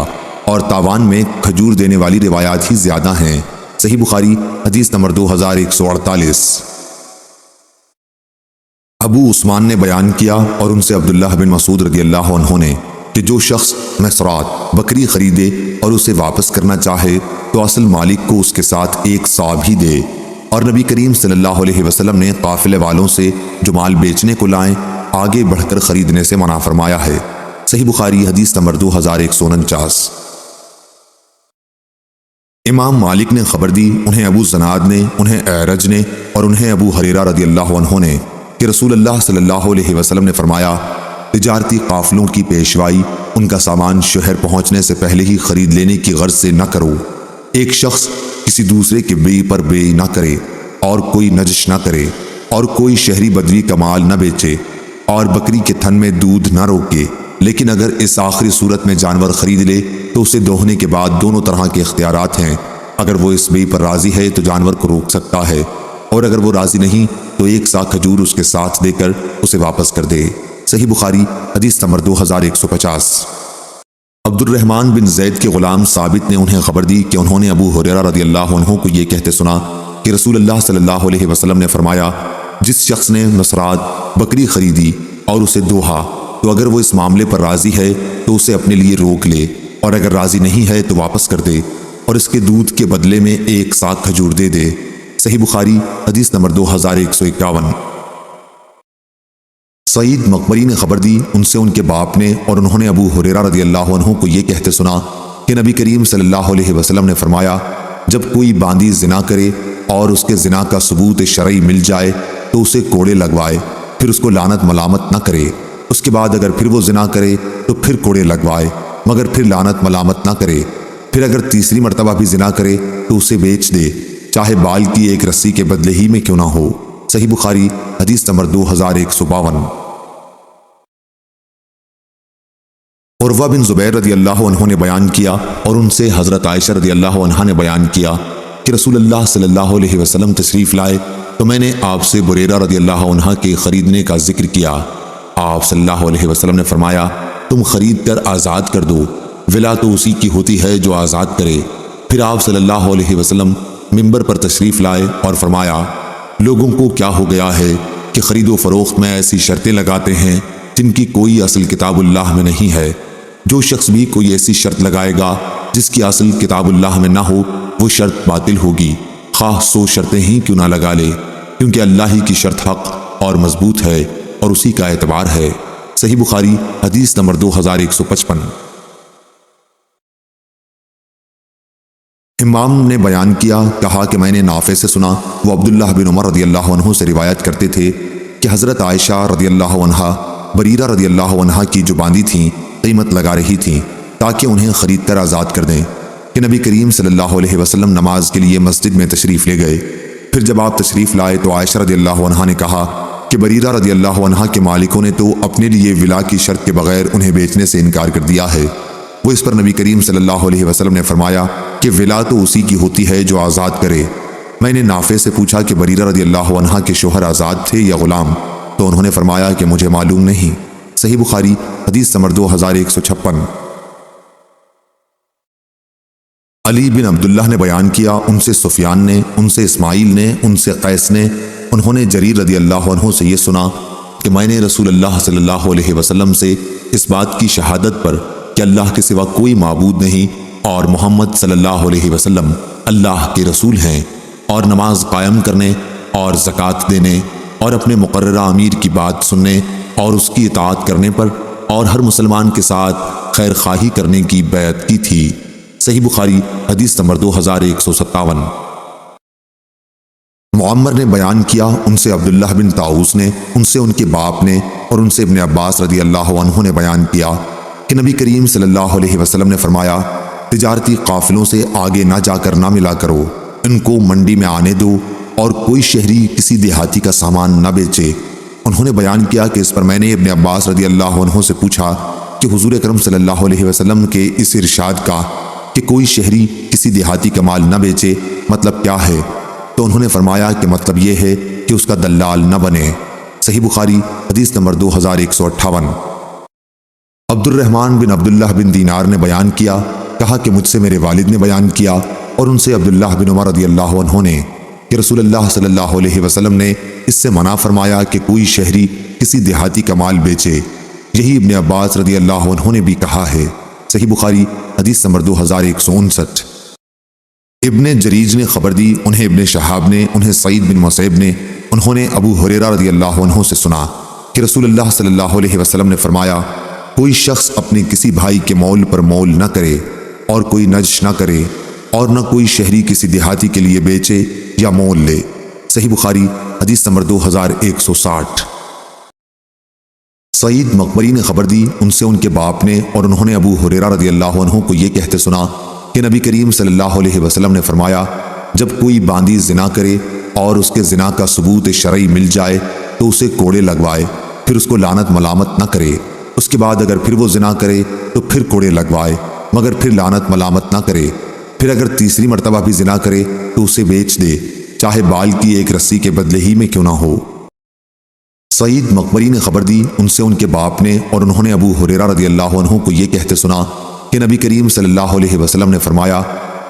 اور تاوان میں کھجور دینے والی روایات ہی زیادہ ہیں۔ صحیح بخاری حدیث نمبر 2148۔ ابو عثمان نے بیان کیا، اور ان سے عبداللہ بن مسعود رضی اللہ عنہ نے کہ جو شخص مسرات بکری خریدے اور اسے واپس کرنا چاہے تو اصل مالک کو اس کے ساتھ ایک سا بھی دے، اور نبی کریم صلی اللہ علیہ وسلم نے قافلے والوں سے جو مال بیچنے کو لائیں آگے بڑھ کر خریدنے سے منع فرمایا ہے۔ صحیح بخاری حدیث نمبر 2149۔ امام مالک نے خبر دی، انہیں ابو زناد نے، انہیں اعرج نے اور انہیں ابو ہریرہ رضی اللہ عنہ نے کہ رسول اللہ صلی اللہ علیہ وسلم نے فرمایا، تجارتی قافلوں کی پیشوائی ان کا سامان شہر پہنچنے سے پہلے ہی خرید لینے کی غرض سے نہ کرو۔ ایک شخص کسی دوسرے کے بے پر بے نہ کرے، اور کوئی نجش نہ کرے، اور کوئی شہری بدوی کا مال نہ بیچے، اور بکری کے تھن میں دودھ نہ روکے، لیکن اگر اس آخری صورت میں جانور خرید لے تو اسے دوہنے کے بعد دونوں طرح کے اختیارات ہیں۔ اگر وہ اس بے پر راضی ہے تو جانور کو روک سکتا ہے، اور اگر وہ راضی نہیں تو ایک سا کھجور اس کے ساتھ دے کر اسے واپس کر دے۔ صحیح بخاری حدیث نمبر 2150۔ عبد الرحمن بن زید کے غلام ثابت نے انہیں خبر دی کہ انہوں نے ابو ہریرہ رضی اللہ عنہ کو یہ کہتے سنا کہ رسول اللہ صلی اللہ علیہ وسلم نے فرمایا، جس شخص نے مسرات بکری خریدی اور اسے دوہا تو اگر وہ اس معاملے پر راضی ہے تو اسے اپنے لیے روک لے، اور اگر راضی نہیں ہے تو واپس کر دے، اور اس کے دودھ کے بدلے میں 1 ساغ کھجور دے دے۔ صحیح بخاری حدیث نمبر 2151۔ سعید مقبری نے خبر دی ان سے ان کے باپ نے، اور انہوں نے ابو ہریرہ رضی اللہ عنہ کو یہ کہتے سنا کہ نبی کریم صلی اللہ علیہ وسلم نے فرمایا، جب کوئی باندی زنا کرے اور اس کے زنا کا ثبوت شرعی مل جائے تو اسے کوڑے لگوائے، پھر اس کو لعنت ملامت نہ کرے۔ اس کے بعد اگر پھر وہ زنا کرے تو پھر کوڑے لگوائے، مگر پھر لعنت ملامت نہ کرے۔ پھر اگر تیسری مرتبہ بھی زنا کرے تو اسے بیچ دے، چاہے بال کی 1 رسی کے بدلے ہی میں کیوں نہ ہو۔ صحیح بخاری حدیث نمبر 2152۔ عروہ بن زبیر رضی اللہ عنہ نے بیان کیا اور ان سے حضرت عائشہ رضی اللہ عنہا نے بیان کیا کہ رسول اللہ صلی اللہ علیہ وسلم تشریف لائے تو میں نے آپ سے بریرہ رضی اللہ عنہ کے خریدنے کا ذکر کیا۔ آپ صلی اللہ علیہ وسلم نے فرمایا، تم خرید کر آزاد کر دو، ولا تو اسی کی ہوتی ہے جو آزاد کرے۔ پھر آپ صلی اللہ علیہ وسلم منبر پر تشریف لائے اور فرمایا، لوگوں کو کیا ہو گیا ہے کہ خرید و فروخت میں ایسی شرطیں لگاتے ہیں جن کی کوئی اصل کتاب اللہ میں نہیں ہے۔ جو شخص بھی کوئی ایسی شرط لگائے گا جس کی اصل کتاب اللہ میں نہ ہو، وہ شرط باطل ہوگی، خواہ 100 شرطیں ہی کیوں نہ لگا لے، کیونکہ اللہ ہی کی شرط حق اور مضبوط ہے اور اسی کا اعتبار ہے۔ صحیح بخاری حدیث نمبر 2155۔ امام نے بیان کیا، کہا کہ میں نے نافع سے سنا، وہ عبداللہ بن عمر رضی اللہ عنہ سے روایت کرتے تھے کہ حضرت عائشہ رضی اللہ عنہا بریرہ رضی اللہ عنہا کی جو باندی تھیں قیمت لگا رہی تھیں تاکہ انہیں خرید کر آزاد کر دیں کہ نبی کریم صلی اللہ علیہ وسلم نماز کے لیے مسجد میں تشریف لے گئے۔ پھر جب آپ تشریف لائے تو عائشہ رضی اللہ عنہا نے کہا کہ بریرہ رضی اللہ عنہا کے مالکوں نے تو اپنے لیے ولا کی شرط کے بغیر انہیں بیچنے سے انکار کر دیا ہے۔ وہ اس پر نبی کریم صلی اللہ علیہ وسلم نے فرمایا کہ ولا تو اسی کی ہوتی ہے جو آزاد کرے۔ میں نے نافع سے پوچھا کہ بریرہ رضی اللہ عنہا کے شوہر آزاد تھے یا غلام، تو انہوں نے فرمایا کہ مجھے معلوم نہیں۔ صحیح بخاری حدیث نمبر 2156۔ علی بن عبداللہ نے بیان کیا، ان سے سفیان نے، ان سے اسماعیل نے، ان سے قیس نے، انہوں نے جریر رضی اللہ عنہ سے یہ سنا کہ میں نے رسول اللہ صلی اللہ علیہ وسلم سے اس بات کی شہادت پر کہ اللہ کے سوا کوئی معبود نہیں اور محمد صلی اللہ علیہ وسلم اللہ کے رسول ہیں، اور نماز قائم کرنے اور زکوٰۃ دینے اور اپنے مقررہ امیر کی بات سننے اور اس کی اطاعت کرنے پر اور ہر مسلمان کے ساتھ خیر خواہی کرنے کی بیعت کی تھی۔ صحیح بخاری حدیث نمبر 2157۔ معمر نے بیان کیا، ان سے عبداللہ بن طاؤس نے، ان سے ان کے باپ نے، اور ان سے ابن عباس رضی اللہ عنہ نے بیان کیا کہ نبی کریم صلی اللہ علیہ وسلم نے فرمایا، تجارتی قافلوں سے آگے نہ جا کر نہ ملا کرو، ان کو منڈی میں آنے دو، اور کوئی شہری کسی دیہاتی کا سامان نہ بیچے۔ انہوں نے بیان کیا کہ اس پر میں نے ابن عباس رضی اللہ عنہ سے پوچھا کہ حضور اکرم صلی اللہ علیہ وسلم کے اس ارشاد کا کہ کوئی شہری کسی دیہاتی کا مال نہ بیچے مطلب کیا ہے؟ تو انہوں نے فرمایا کہ مطلب یہ ہے کہ اس کا دلال نہ بنے۔ صحیح بخاری حدیث نمبر 2158۔ عبد الرحمن بن عبداللہ بن دینار نے بیان کیا، کہا کہ مجھ سے میرے والد نے بیان کیا، اور ان سے عبداللہ بن عمر رضی اللہ عنہ نے کہ رسول اللہ صلی اللہ علیہ وسلم نے اس سے منع فرمایا کہ کوئی شہری کسی دیہاتی کا مال بیچے۔ یہی ابن عباس رضی اللہ عنہ نے بھی کہا ہے۔ صحیح بخاری حدیث نمبر 2159۔ ابن جریج نے خبر دی، انہیں ابن شہاب نے، انہیں سعید بن مسیب نے، انہوں نے ابو ہریرہ رضی اللہ عنہ سے سنا کہ رسول اللہ صلی اللہ علیہ وسلم نے فرمایا، کوئی شخص اپنے کسی بھائی کے مول پر مول نہ کرے، اور کوئی نجش نہ کرے، اور نہ کوئی شہری کسی دیہاتی کے لیے بیچے یا مول لے۔ صحیح بخاری حدیث نمبر 2160۔ سعید مقبری نے خبر دی، ان سے ان کے باپ نے، اور انہوں نے ابو ہریرہ رضی اللہ عنہ کو یہ کہتے سنا کہ نبی کریم صلی اللہ علیہ وسلم نے فرمایا، جب کوئی باندی زنا کرے اور اس کے زنا کا ثبوت شرعی مل جائے تو اسے کوڑے لگوائے، پھر اس کو لعنت ملامت نہ کرے۔ اس کے بعد اگر پھر وہ زنا کرے تو پھر کوڑے لگوائے، مگر پھر لعنت ملامت نہ کرے۔ پھر اگر تیسری مرتبہ بھی زنا کرے تو اسے بیچ دے، چاہے بال کی 1 رسی کے بدلے ہی میں کیوں نہ ہو۔ سعید مقبری نے خبر دی، ان سے ان کے باپ نے، اور انہوں نے ابو ہریرہ رضی اللہ عنہ کو یہ کہتے سنا کہ نبی کریم صلی اللہ علیہ وسلم نے فرمایا،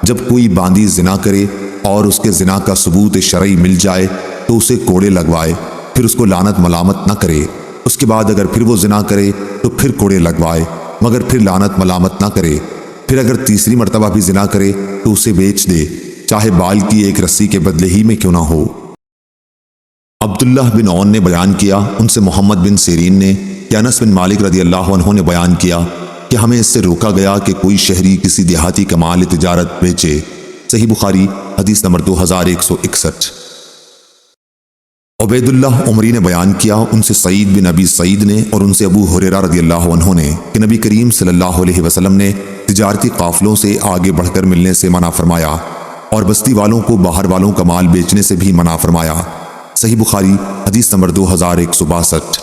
جب کوئی باندی زنا کرے اور اس کے زنا کا ثبوت شرعی مل جائے تو اسے کوڑے لگوائے، پھر اس کو لعنت ملامت نہ کرے۔ اس کے بعد اگر پھر وہ زنا کرے تو پھر کوڑے لگوائے، مگر پھر لعنت ملامت نہ کرے۔ پھر اگر تیسری مرتبہ بھی زنا کرے تو اسے بیچ دے، چاہے بال کی ایک رسی کے بدلے ہی میں کیوں نہ ہو۔ عبداللہ بن عون نے بیان کیا، ان سے محمد بن سیرین نے کہ انس بن مالک رضی اللہ عنہ نے بیان کیا کہ ہمیں اس سے روکا گیا کہ کوئی شہری کسی دیہاتی کا مال تجارت بیچے۔ صحیح بخاری حدیث نمبر 2161۔ عبید اللہ عمری نے بیان کیا، ان سے سعید بن ابی سعید نے اور ان سے ابو ہریرہ رضی اللہ عنہ نے کہ نبی کریم صلی اللہ علیہ وسلم نے تجارتی قافلوں سے آگے بڑھ کر ملنے سے منع فرمایا اور بستی والوں کو باہر والوں کا مال بیچنے سے بھی منع فرمایا۔ صحیح بخاری حدیث نمبر 2162۔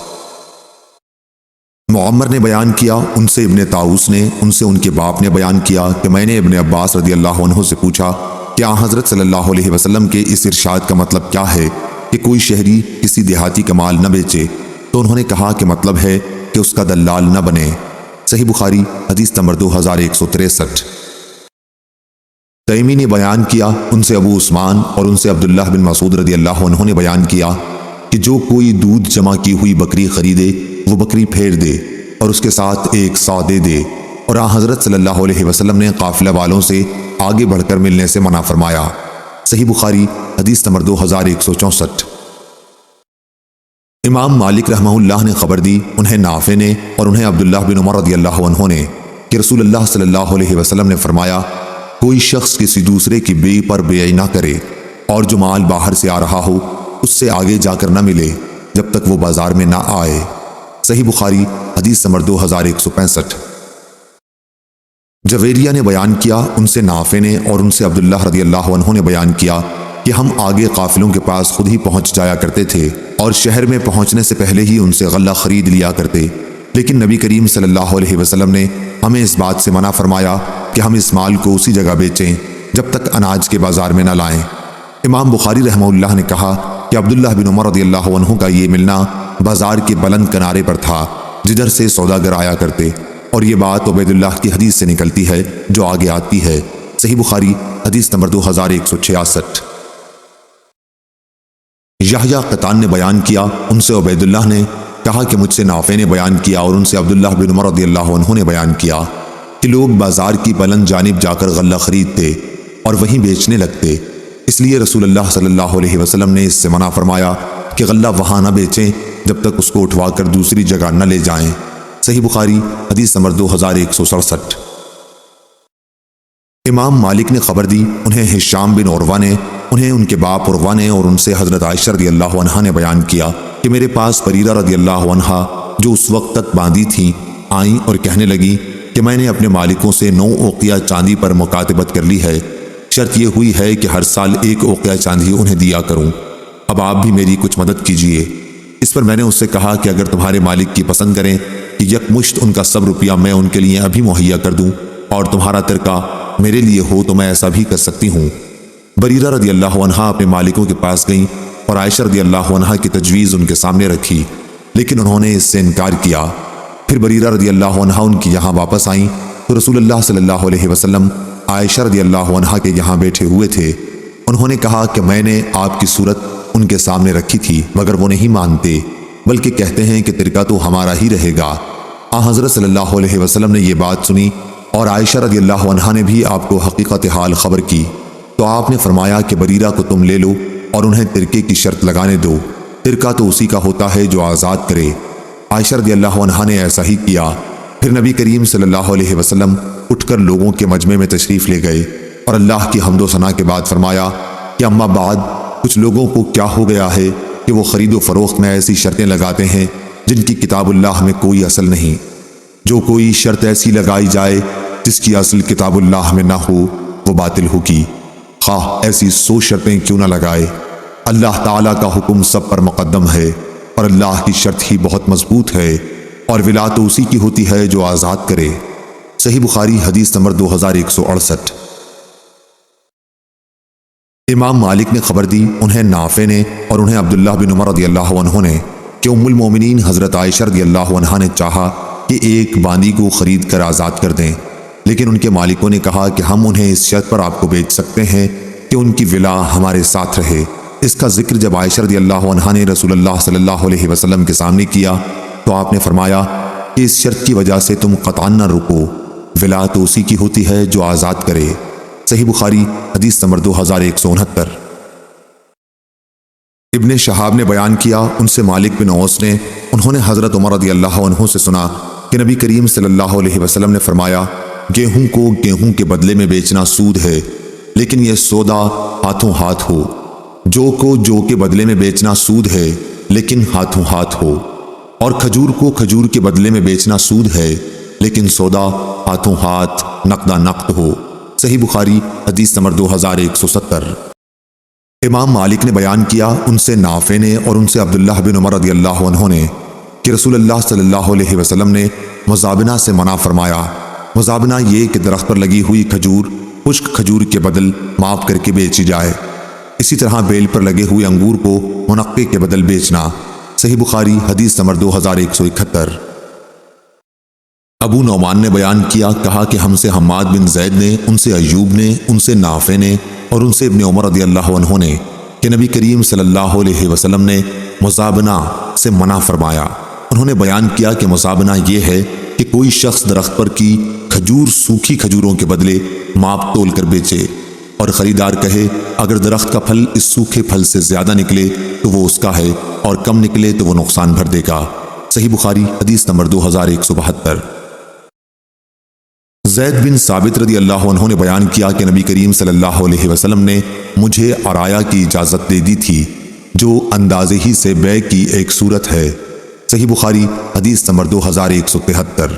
معمر نے بیان کیا، ان سے ابن طاؤس نے، ان سے ان کے باپ نے بیان کیا کہ میں نے ابن عباس رضی اللہ عنہ سے پوچھا کہ حضرت صلی اللہ علیہ وسلم کے اس ارشاد کا مطلب کیا ہے کہ کوئی شہری کسی دیہاتی کا مال نہ بیچے؟ تو انہوں نے کہا کہ مطلب ہے کہ اس کا دلال نہ بنے۔ صحیح بخاری حدیث نمبر 2163۔ تیمی نے بیان کیا، ان سے ابو عثمان اور ان سے عبداللہ بن مسعود رضی اللہ عنہ نے بیان کیا کہ جو کوئی دودھ جمع کی ہوئی بکری خریدے وہ بکری پھیر دے اور اس کے ساتھ ایک سا دے دے، اور حضرت صلی اللہ علیہ وسلم نے قافلہ والوں سے آگے بڑھ کر ملنے سے منع فرمایا۔ صحیح بخاری حدیث نمبر 2164۔ امام مالک رحمہ اللہ نے خبر دی، انہیں نافع نے اور انہیں عبداللہ بن عمر رضی اللہ عنہ نے کہ رسول اللہ صلی اللہ علیہ وسلم نے فرمایا، کوئی شخص کسی دوسرے کی بیع پر بیع نہ کرے، اور جو مال باہر سے آ رہا ہو اس سے آگے جا کر نہ ملے جب تک وہ بازار میں نہ آئے۔ صحیح بخاری حدیث نمبر 2165۔ جویریہ نے بیان کیا، ان سے نافع نے اور ان سے عبداللہ رضی اللہ عنہ نے بیان کیا کہ ہم آگے قافلوں کے پاس خود ہی پہنچ جایا کرتے تھے اور شہر میں پہنچنے سے پہلے ہی ان سے غلہ خرید لیا کرتے، لیکن نبی کریم صلی اللہ علیہ وسلم نے ہمیں اس بات سے منع فرمایا کہ ہم اس مال کو اسی جگہ بیچیں جب تک اناج کے بازار میں نہ لائیں۔ امام بخاری رحمہ اللہ نے کہا کہ عبداللہ بن عمر رضی اللہ عنہ کا یہ ملنا بازار کے بلند کنارے پر تھا جدھر سے سوداگر آیا کرتے، اور یہ بات عبید اللہ کی حدیث سے نکلتی ہے جو آگے آتی ہے۔ صحیح بخاری حدیث نمبر 2166۔ یحییٰ قطان نے بیان کیا، ان سے عبید اللہ نے کہا کہ مجھ سے نافع نے بیان کیا اور ان سے عبداللہ بن عمر رضی اللہ عنہ نے بیان کیا کہ لوگ بازار کی بلند جانب جا کر غلہ خریدتے اور وہیں بیچنے لگتے، اس لیے رسول اللہ صلی اللہ علیہ وسلم نے اس سے منع فرمایا کہ غلہ وہاں نہ بیچیں جب تک اس کو اٹھوا کر دوسری جگہ نہ لے جائیں۔ صحیح بخاری حدیث نمبر 2167۔ امام مالک نے خبر دی، انہیں ہشام بن عروہ نے، انہیں ان کے باپ عروہ نے اور ان سے حضرت عائشہ رضی اللہ عنہا نے بیان کیا کہ میرے پاس بریرہ رضی اللہ عنہا جو اس وقت تک باندھی تھیں آئیں اور کہنے لگی کہ میں نے اپنے مالکوں سے 9 اوقیہ چاندی پر مکاتبت کر لی ہے، شرط یہ ہوئی ہے کہ ہر سال 1 اوقیہ چاندی انہیں دیا کروں، اب آپ بھی میری کچھ مدد کیجیے۔ اس پر میں نے اس سے کہا کہ اگر تمہارے مالک کی پسند کریں کہ یکمشت ان کا سب روپیہ میں ان کے لیے ابھی مہیا کر دوں اور تمہارا ترکہ میرے لیے ہو تو میں ایسا بھی کر سکتی ہوں۔ بریرہ رضی اللہ عنہا اپنے مالکوں کے پاس گئیں اور عائشہ رضی اللہ عنہا کی تجویز ان کے سامنے رکھی، لیکن انہوں نے اس سے انکار کیا۔ پھر بریرہ رضی اللہ عنہا ان کی یہاں واپس آئیں تو رسول اللہ صلی اللہ علیہ وسلم عائشہ رضی اللہ عنہا کے یہاں بیٹھے ہوئے تھے۔ انہوں نے کہا کہ میں نے آپ کی صورت ان کے سامنے رکھی تھی مگر وہ نہیں مانتے، بلکہ کہتے ہیں کہ ترکہ تو ہمارا ہی رہے گا۔ حضرت صلی اللہ علیہ وسلم نے یہ بات سنی اور عائشہ رضی اللہ عنہا نے بھی آپ کو حقیقت حال خبر کی، تو آپ نے فرمایا کہ بریرہ کو تم لے لو اور انہیں ترکے کی شرط لگانے دو، ترکہ تو اسی کا ہوتا ہے جو آزاد کرے۔ عائشہ رضی اللہ عنہا نے ایسا ہی کیا۔ پھر نبی کریم صلی اللہ علیہ وسلم اٹھ کر لوگوں کے مجمع میں تشریف لے گئے اور اللہ کی حمد و ثنا کے بعد فرمایا کہ اما بعد، کچھ لوگوں کو کیا ہو گیا ہے کہ وہ خرید و فروخت میں ایسی شرطیں لگاتے ہیں جن کی کتاب اللہ میں کوئی اصل نہیں۔ جو کوئی شرط ایسی لگائی جائے جس کی اصل کتاب اللہ میں نہ ہو وہ باطل ہوگی، خواہ ایسی 100 شرطیں کیوں نہ لگائے۔ اللہ تعالیٰ کا حکم سب پر مقدم ہے اور اللہ کی شرط ہی بہت مضبوط ہے، اور ولا تو اسی کی ہوتی ہے جو آزاد کرے۔ صحیح بخاری حدیث نمبر 2168۔ امام مالک نے خبر دی، انہیں نافع نے اور انہیں عبداللہ بن عمر رضی اللہ عنہ نے کہ ام المومنین حضرت عائشہ رضی اللہ عنہا نے چاہا کہ ایک باندی کو خرید کر آزاد کر دیں، لیکن ان کے مالکوں نے کہا کہ ہم انہیں اس شرط پر آپ کو بیچ سکتے ہیں کہ ان کی ولا ہمارے ساتھ رہے۔ اس کا ذکر جب عائشہ رضی اللہ عنہا نے رسول اللہ صلی اللہ علیہ وسلم کے سامنے کیا تو آپ نے فرمایا کہ اس شرط کی وجہ سے تم قطعاً نہ رکو، ولا تو اسی کی ہوتی ہے جو آزاد کرے۔ صحیح بخاری حدیث نمبر 2169۔ ابن شہاب نے بیان کیا، ان سے مالک بن اوس نے، انہوں نے حضرت عمر رضی اللہ عنہ سے سنا کہ نبی کریم صلی اللہ علیہ وسلم نے فرمایا، گیہوں کو گیہوں کے بدلے میں بیچنا سود ہے، لیکن یہ سودا ہاتھوں ہاتھ ہو۔ جو کو جو کے بدلے میں بیچنا سود ہے، لیکن ہاتھوں ہاتھ ہو، اور کھجور کو کھجور کے بدلے میں بیچنا سود ہے، لیکن سودا ہاتھوں ہاتھ نقدہ نقد ہو۔ صحیح بخاری حدیث نمبر 2170۔ امام مالک نے بیان کیا، ان سے نافع نے اور ان سے عبداللہ بن عمر رضی اللہ عنہ نے کہ رسول اللہ صلی اللہ علیہ وسلم نے مزابنہ سے منع فرمایا۔ مزابنہ یہ کہ درخت پر لگی ہوئی کھجور خشک کھجور کے بدل ماپ کر کے بیچی جائے، اسی طرح بیل پر لگے ہوئے انگور کو منقے کے بدل بیچنا۔ صحیح بخاری حدیث نمبر 2171۔ ابو نعمان نے بیان کیا، کہا کہ ہم سے حماد بن زید نے، ان سے ایوب نے، ان سے نافع نے اور ان سے ابن عمر رضی اللہ عنہ نے کہ نبی کریم صلی اللہ علیہ وسلم نے مزابنہ سے منع فرمایا۔ انہوں نے بیان کیا کہ مزابنہ یہ ہے کہ کوئی شخص درخت پر کی کھجور سوکھی کھجوروں کے بدلے ماپ تول کر بیچے، اور خریدار کہے اگر درخت کا پھل اس سوکھے پھل سے زیادہ نکلے تو وہ اس کا ہے، اور کم نکلے تو وہ نقصان بھر دے گا۔ صحیح بخاری حدیث نمبر 2172۔ زید بن ثابت رضی اللہ عنہ نے بیان کیا کہ نبی کریم صلی اللہ علیہ وسلم نے مجھے عرایا کی اجازت دے دی تھی، جو اندازے ہی سے بیع کی ایک صورت ہے۔ صحیح بخاری حدیث نمبر 2173۔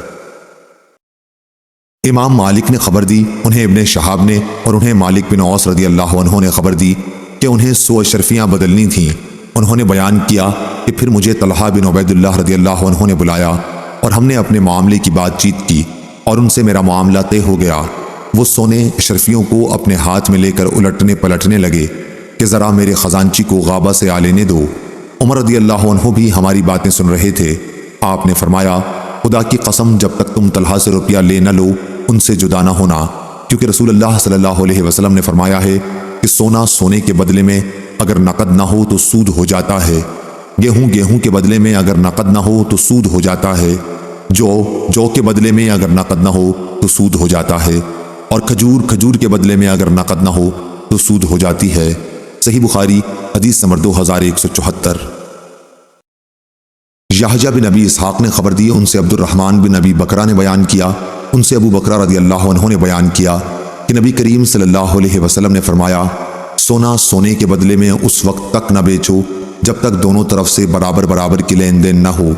امام مالک نے خبر دی، انہیں ابن شہاب نے اور انہیں مالک بن اوس رضی اللہ عنہ نے خبر دی کہ انہیں 100 اشرفیاں بدلنی تھیں۔ انہوں نے بیان کیا کہ پھر مجھے طلحہ بن عبید اللہ رضی اللہ عنہ نے بلایا اور ہم نے اپنے معاملے کی بات چیت کی اور ان سے میرا معاملہ طے ہو گیا۔ وہ سونے اشرفیوں کو اپنے ہاتھ میں لے کر الٹنے پلٹنے لگے کہ ذرا میرے خزانچی کو غابہ سے آ لینے دو۔ عمر رضی اللہ عنہ بھی ہماری باتیں سن رہے تھے۔ آپ نے فرمایا، خدا کی قسم جب تک تم طلحہ سے روپیہ لے نہ لو ان سے جدا نہ ہونا، کیونکہ رسول اللہ صلی اللہ علیہ وسلم نے فرمایا ہے کہ سونا سونے کے بدلے میں اگر نقد نہ ہو تو سود ہو جاتا ہے، گیہوں گیہوں کے بدلے میں اگر نقد نہ ہو تو سود ہو جاتا ہے، جو کے بدلے میں اگر نقد نہ ہو تو سود ہو جاتا ہے، اور کھجور کھجور کے بدلے میں اگر نقد نہ ہو تو سود ہو جاتی ہے۔ صحیح بخاری حدیث نمبر 2174۔ یحییٰ بن ابی اسحاق نے خبر دی، ان سے عبد الرحمن بن ابی بکرہ نے بیان کیا، ان سے ابو بکرہ رضی اللہ عنہ نے بیان کیا کہ نبی کریم صلی اللہ علیہ وسلم نے فرمایا، سونا سونے کے بدلے میں اس وقت تک نہ بیچو جب تک دونوں طرف سے برابر برابر کی لین دین نہ ہو،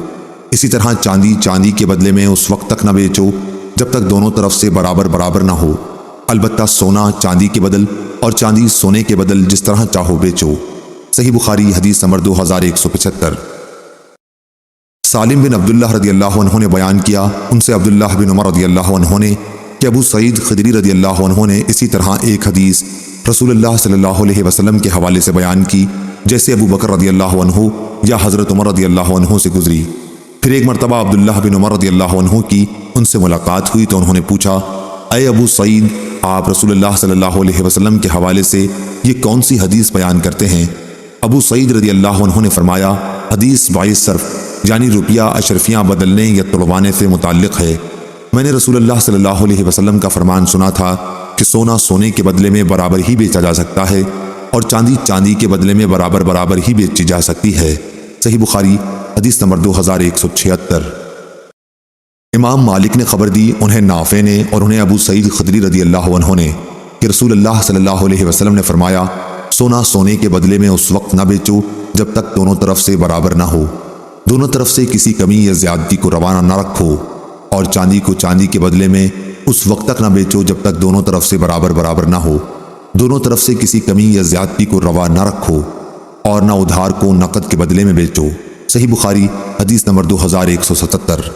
اسی طرح چاندی چاندی کے بدلے میں اس وقت تک نہ بیچو جب تک دونوں طرف سے برابر برابر نہ ہو، البتہ سونا چاندی کے بدل اور چاندی سونے کے بدل جس طرح چاہو بیچو۔ صحیح بخاری حدیث نمبر 2175۔ سالم بن عبداللہ رضی اللہ عنہ نے بیان کیا، ان سے عبداللہ بن عمر رضی اللہ عنہ نے کہ ابو سعید خدری رضی اللہ عنہ نے اسی طرح ایک حدیث رسول اللہ صلی اللہ علیہ وسلم کے حوالے سے بیان کی جیسے ابو بکر رضی اللہ عنہ یا حضرت عمر رضی اللہ عنہ سے گزری۔ پھر ایک مرتبہ عبداللہ بن عمر رضی اللہ عنہ کی ان سے ملاقات ہوئی تو انہوں نے پوچھا، اے ابو سعید، آپ رسول اللہ صلی اللہ علیہ وسلم کے حوالے سے یہ کون سی حدیث بیان کرتے ہیں؟ ابو سعید رضی اللہ عنہ نے فرمایا، حدیث 22 صرف یعنی روپیہ اشرفیاں بدلنے یا تڑوانے سے متعلق ہے۔ میں نے رسول اللہ صلی اللہ علیہ وسلم کا فرمان سنا تھا کہ سونا سونے کے بدلے میں برابر ہی بیچا جا سکتا ہے اور چاندی چاندی کے بدلے میں برابر برابر ہی بیچی جا سکتی ہے۔ صحیح بخاری حدیث نمبر 2176۔ امام مالک نے خبر دی، انہیں نافع نے اور انہیں ابو سعید خدری رضی اللہ عنہ نے کہ رسول اللہ صلی اللہ علیہ وسلم نے فرمایا، سونا سونے کے بدلے میں اس وقت نہ بیچو جب تک دونوں طرف سے برابر نہ ہو، دونوں طرف سے کسی کمی یا زیادتی کو روانہ نہ رکھو، اور چاندی کو چاندی کے بدلے میں اس وقت تک نہ بیچو جب تک دونوں طرف سے برابر برابر نہ ہو، دونوں طرف سے کسی کمی یا زیادتی کو روا نہ رکھو، اور نہ ادھار کو نقد کے بدلے میں بیچو۔ صحیح بخاری حدیث نمبر 2177۔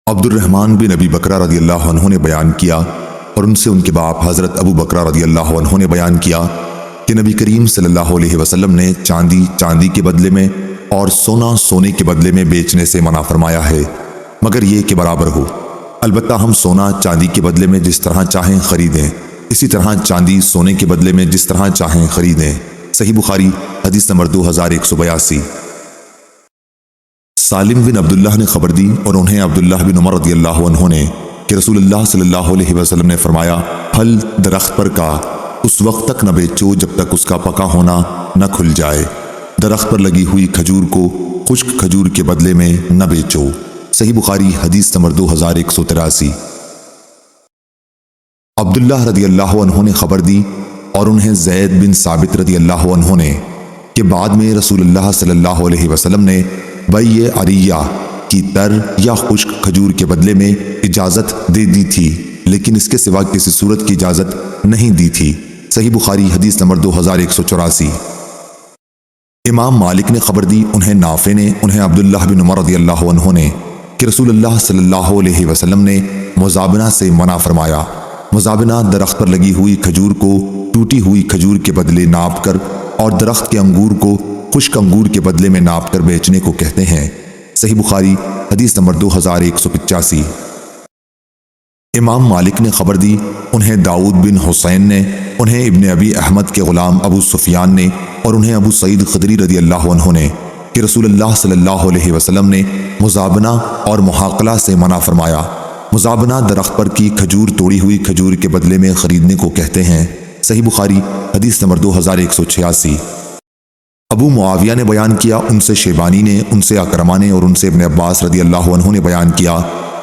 عبد الرحمن بن ابی بکرہ رضی اللہ عنہ نے بیان کیا اور ان سے ان کے باپ حضرت ابو بکرہ رضی اللہ عنہ نے بیان کیا کہ نبی کریم صلی اللہ علیہ وسلم نے چاندی چاندی کے بدلے میں اور سونا سونے کے بدلے میں بیچنے سے منع فرمایا ہے، مگر یہ کہ برابر ہو۔ البتہ ہم سونا چاندی کے بدلے میں جس طرح چاہیں خریدیں، اسی طرح چاندی سونے کے بدلے میں جس طرح چاہیں خریدیں۔ صحیح بخاری حدیث نمبر 2182۔ سالم بن عبداللہ نے خبر دی اور انہیں عبداللہ بن عمر رضی اللہ عنہ نے کہ رسول اللہ صلی اللہ علیہ وسلم نے فرمایا، پھل درخت پر کا اس وقت تک نہ بیچو جب تک اس کا پکا ہونا نہ کھل جائے۔ درخت پر لگی ہوئی کھجور کو خشک کھجور کے بدلے میں نہ بیچو۔ صحیح بخاری حدیث نمبر 2183۔ عبداللہ رضی اللہ عنہ نے خبر دی اور انہیں زید بن ثابت رضی اللہ عنہ نے کہ بعد میں رسول اللہ صلی اللہ علیہ وسلم نے بیع عریہ کی تر یا خشک کھجور کے بدلے میں اجازت دے دی تھی، لیکن اس کے سوا کسی صورت کی اجازت نہیں دی تھی۔ صحیح بخاری حدیث نمبر 2184۔ امام مالک نے خبر دی، انہیں نافع نے، انہیں عبداللہ بن عمر رضی اللہ عنہ نے کہ رسول اللہ صلی اللہ علیہ وسلم نے مزابنہ سے منع فرمایا۔ مزابنہ درخت پر لگی ہوئی کھجور کو ٹوٹی ہوئی کھجور کے بدلے ناپ کر اور درخت کے انگور کو خشک انگور کے بدلے میں ناپ کر بیچنے کو کہتے ہیں۔ صحیح بخاری حدیث نمبر 2185۔ امام مالک نے خبر دی، انہیں داؤد بن حسین نے، انہیں ابن ابی احمد کے غلام ابو سفیان نے اور انہیں ابو سعید خدری رضی اللہ عنہ نے کہ رسول اللہ صلی اللہ علیہ وسلم نے مزابنہ اور محاقلہ سے منع فرمایا۔ مزابنہ درخت پر کی کھجور توڑی ہوئی کھجور کے بدلے میں خریدنے کو کہتے ہیں۔ صحیح بخاری حدیث نمبر 2186۔ ابو معاویہ نے بیان کیا، ان سے شیبانی نے، ان سے اکرمہ نے اور ان سے ابن عباس رضی اللہ عنہ نے بیان کیا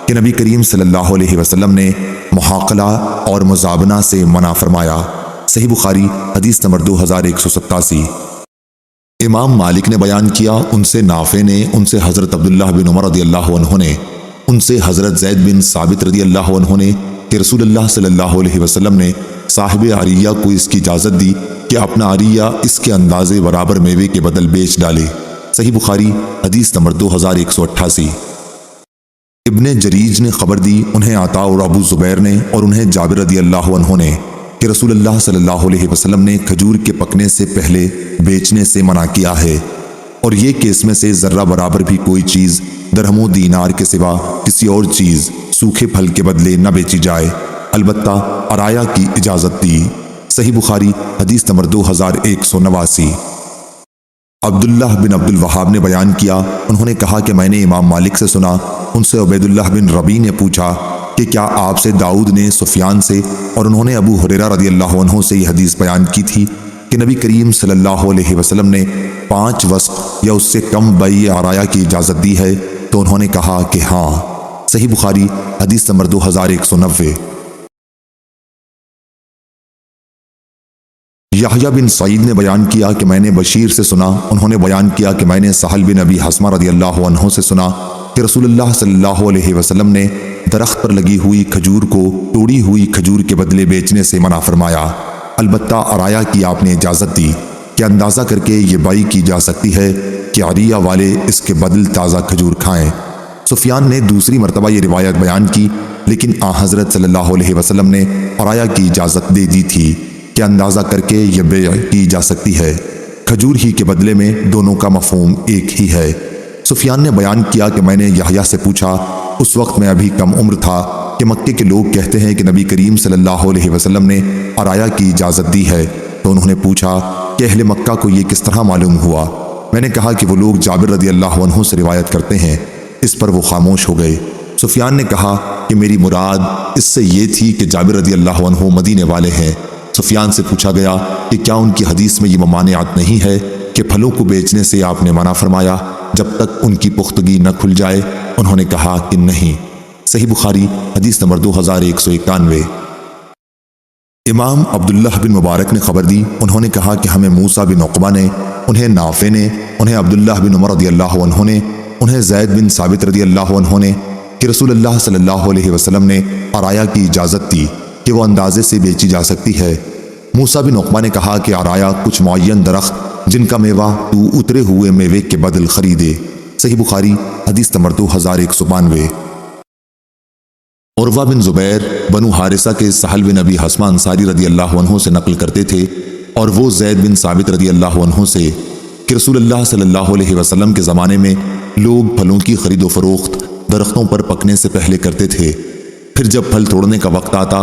کہ نبی کریم صلی اللہ علیہ وسلم نے محاقلہ اور مزابنہ سے منع فرمایا۔ صحیح بخاری حدیث نمبر 2187۔ امام مالک نے بیان کیا، ان سے نافع نے، ان سے حضرت عبداللہ بن عمر رضی اللہ عنہ نے، ان سے حضرت زید بن ثابت رضی اللہ عنہ نے کہ رسول اللہ صلی اللہ علیہ وسلم نے صاحب عریہ کو اس کی اجازت دی کہ اپنا عریہ اس کے اندازے برابر میوے کے بدل بیچ ڈالے۔ صحیح بخاری حدیث نمبر 2188۔ ابن جریج نے خبر دی، انہیں عطا اور ابو زبیر نے اور انہیں جابر رضی اللہ عنہ نے کہ رسول اللہ صلی اللہ علیہ وسلم نے کھجور کے پکنے سے پہلے بیچنے سے منع کیا ہے، اور یہ کہ اس میں سے ذرہ برابر بھی کوئی چیز درہم و دینار کے سوا کسی اور چیز سوکھے پھل کے بدلے نہ بیچی جائے، البتہ عرایا کی اجازت دی۔ صحیح بخاری حدیث نمبر 2189۔ عبداللہ بن عبد الوہاب نے بیان کیا، انہوں نے کہا کہ میں نے امام مالک سے سنا، ان سے عبید اللہ بن ربیع نے پوچھا کہ کیا آپ سے داؤد نے سفیان سے اور انہوں نے ابو ہریرہ رضی اللہ عنہ سے یہ حدیث بیان کی تھی کہ نبی کریم صلی اللہ علیہ وسلم نے 5 وسق یا اس سے کم بیع عرایا کی اجازت دی ہے؟ تو انہوں نے کہا کہ ہاں۔ صحیح بخاری حدیث نمبر 2190۔ یحییٰ بن سعید نے بیان کیا کہ میں نے بشیر سے سنا، انہوں نے بیان کیا کہ میں نے سہل بن ابی حسمہ رضی اللہ عنہ سے سنا کہ رسول اللہ صلی اللہ علیہ وسلم نے درخت پر لگی ہوئی کھجور کو توڑی ہوئی کھجور کے بدلے بیچنے سے منع فرمایا، البتہ عرایا کی آپ نے اجازت دی کہ اندازہ کر کے یہ بائی کی جا سکتی ہے کہ عریہ والے اس کے بدل تازہ کھجور کھائیں۔ سفیان نے دوسری مرتبہ یہ روایت بیان کی، لیکن حضرت صلی اللہ علیہ وسلم نے عرایا کی اجازت دے دی تھی کہ اندازہ کر کے یہ بیع کی جا سکتی ہے، کھجور ہی کے بدلے میں دونوں کا مفہوم ایک ہی ہے۔ سفیان نے بیان کیا کہ میں نے یحییٰ سے پوچھا، اس وقت میں ابھی کم عمر تھا، کہ مکے کے لوگ کہتے ہیں کہ نبی کریم صلی اللہ علیہ وسلم نے عرایا کی اجازت دی ہے، تو انہوں نے پوچھا کہ اہل مکہ کو یہ کس طرح معلوم ہوا؟ میں نے کہا کہ وہ لوگ جابر رضی اللہ عنہ سے روایت کرتے ہیں۔ اس پر وہ خاموش ہو گئے۔ سفیان نے کہا کہ میری مراد اس سے یہ تھی کہ جابر رضی اللہ عنہ مدینے والے ہیں۔ سفیان سے پوچھا گیا کہ کیا ان کی حدیث میں یہ ممانعت نہیں ہے کہ پھلوں کو بیچنے سے آپ نے منع فرمایا جب تک ان کی پختگی نہ کھل جائے؟ انہوں نے کہا کہ نہیں۔ صحیح بخاری حدیث نمبر 2191۔ امام عبداللہ بن مبارک نے خبر دی، انہوں نے کہا کہ ہمیں موسیٰ بن عقبہ نے، انہیں نافع نے، انہیں عبداللہ بن عمر رضی اللہ عنہ نے، انہیں زید بن ثابت رضی اللہ عنہ نے کہ رسول اللہ صلی اللہ علیہ وسلم نے عرایا کی اجازت دی کہ وہ اندازے سے بیچی جا سکتی ہے۔ موسیٰ بن عقبہ نے کہا کہ عرایا کچھ معین درخت جن کا میوہ تو اترے ہوئے میوے کے بدل خریدے۔ صحیح بخاری حدیث نمبر 2192۔ عروہ بن زبیر بنو حارثہ کے سہل بن ابی حسمہ انصاری رضی اللہ عنہ سے نقل کرتے تھے اور وہ زید بن ثابت رضی اللہ عنہ سے کہ رسول اللہ صلی اللہ علیہ وسلم کے زمانے میں لوگ پھلوں کی خرید و فروخت درختوں پر پکنے سے پہلے کرتے تھے، پھر جب پھل توڑنے کا وقت آتا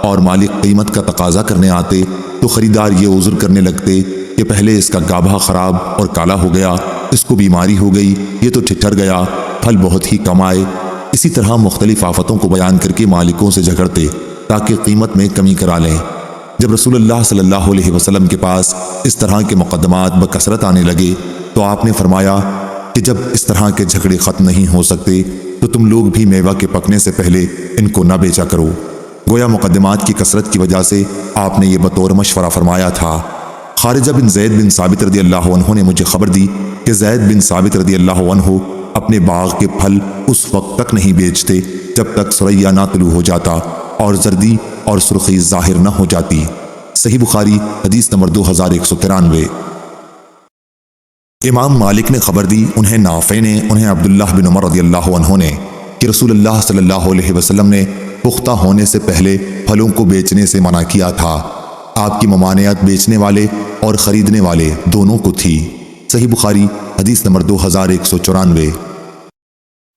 اور مالک قیمت کا تقاضا کرنے آتے تو خریدار یہ عذر کرنے لگتے کہ پہلے اس کا گابھا خراب اور کالا ہو گیا، اس کو بیماری ہو گئی، یہ تو ٹھٹر گیا، پھل بہت ہی کم آئے۔ اسی طرح مختلف آفتوں کو بیان کر کے مالکوں سے جھگڑتے تاکہ قیمت میں کمی کرا لیں۔ جب رسول اللہ صلی اللہ علیہ وسلم کے پاس اس طرح کے مقدمات بکثرت آنے لگے تو آپ نے فرمایا کہ جب اس طرح کے جھگڑے ختم نہیں ہو سکتے تو تم لوگ بھی میوہ کے پکنے سے پہلے ان کو نہ بیچا کرو۔ گویا مقدمات کی کثرت کی وجہ سے آپ نے یہ بطور مشورہ فرمایا تھا۔ خارجہ بن زید بن ثابت رضی اللہ عنہ نے مجھے خبر دی کہ زید بن ثابت رضی اللہ عنہ اپنے باغ کے پھل اس وقت تک نہیں بیچتے جب تک ثریا نہ طلوع ہو جاتا اور زردی اور سرخی ظاہر نہ ہو جاتی۔ صحیح بخاری حدیث نمبر 2193۔ امام مالک نے خبر دی، انہیں نافع نے، انہیں عبداللہ بن عمر رضی اللہ عنہ نے کہ رسول اللہ صلی اللہ علیہ وسلم نے پختہ ہونے سے پہلے پھلوں کو بیچنے سے منع کیا تھا۔ آپ کی ممانعت بیچنے والے اور خریدنے والے دونوں کو تھی۔ صحیح بخاری حدیث نمبر 2194۔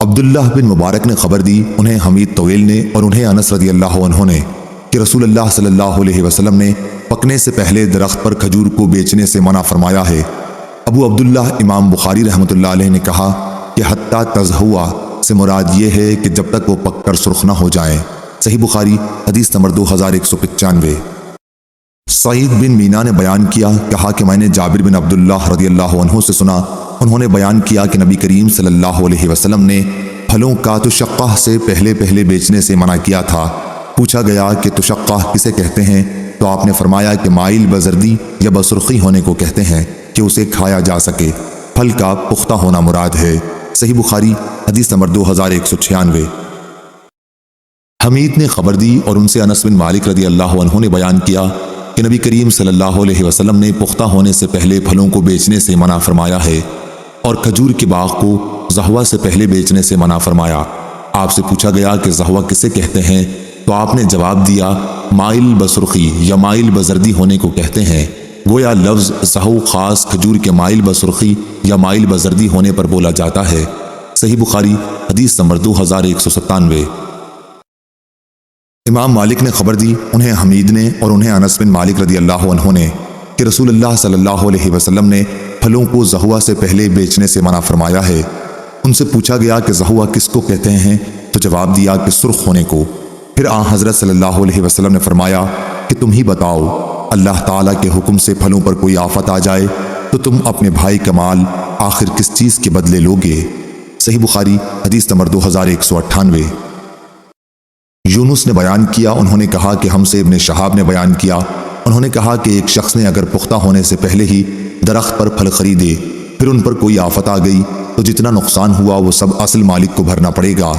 عبداللہ بن مبارک نے خبر دی، انہیں حمید طویل نے اور انہیں انس رضی اللہ عنہ نے کہ رسول اللہ صلی اللہ علیہ وسلم نے پکنے سے پہلے درخت پر کھجور کو بیچنے سے منع فرمایا ہے۔ ابو عبداللہ امام بخاری رحمۃ اللہ علیہ نے کہا کہ حتیٰ تزہوا سے مراد یہ ہے کہ جب تک وہ پک کر سرخ نہ ہو جائیں۔ صحیح بخاری حدیث نمبر 2195۔ سعید بن مینا نے بیان کیا، کہا کہ میں نے جابر بن عبداللہ رضی اللہ عنہ سے سنا، انہوں نے بیان کیا کہ نبی کریم صلی اللہ علیہ وسلم نے پھلوں کا تشقہ سے پہلے بیچنے سے منع کیا تھا۔ پوچھا گیا کہ تشقہ کسے کہتے ہیں تو آپ نے فرمایا کہ مائل بزردی یا بسرخی ہونے کو کہتے ہیں کہ اسے کھایا جا سکے، پھل کا پختہ ہونا مراد ہے۔ صحیح بخاری حدیث نمبر 2196۔ حمید نے خبر دی اور ان سے انس بن مالک رضی اللہ عنہ نے بیان کیا کہ نبی کریم صلی اللہ علیہ وسلم نے پختہ ہونے سے پہلے پھلوں کو بیچنے سے منع فرمایا ہے اور کھجور کے باغ کو زہوا سے پہلے بیچنے سے منع فرمایا۔ آپ سے پوچھا گیا کہ زہوا کسے کہتے ہیں تو آپ نے جواب دیا مائل بسرخی یا مائل بزردی ہونے کو کہتے ہیں۔ گویا لفظ زہو خاص کھجور کے مائل بسرخی یا مائل بزردی ہونے پر بولا جاتا ہے۔ صحیح بخاری حدیث نمبر 2197۔ امام مالک نے خبر دی، انہیں حمید نے اور انہیں انس بن مالک رضی اللہ عنہ نے کہ رسول اللہ صلی اللہ علیہ وسلم نے پھلوں کو زہوا سے پہلے بیچنے سے منع فرمایا ہے۔ ان سے پوچھا گیا کہ زہوا کس کو کہتے ہیں تو جواب دیا کہ سرخ ہونے کو۔ پھر آن حضرت صلی اللہ علیہ وسلم نے فرمایا کہ تم ہی بتاؤ، اللہ تعالیٰ کے حکم سے پھلوں پر کوئی آفت آ جائے تو تم اپنے بھائی کا مال آخر کس چیز کے بدلے لوگے؟ صحیح بخاری حدیث نمبر 2198۔ یونس نے بیان کیا، انہوں نے کہا کہ ہم سے ابن شہاب نے بیان کیا، انہوں نے کہا کہ ایک شخص نے اگر پختہ ہونے سے پہلے ہی درخت پر پھل خریدے پھر ان پر کوئی آفت آ گئی تو جتنا نقصان ہوا وہ سب اصل مالک کو بھرنا پڑے گا۔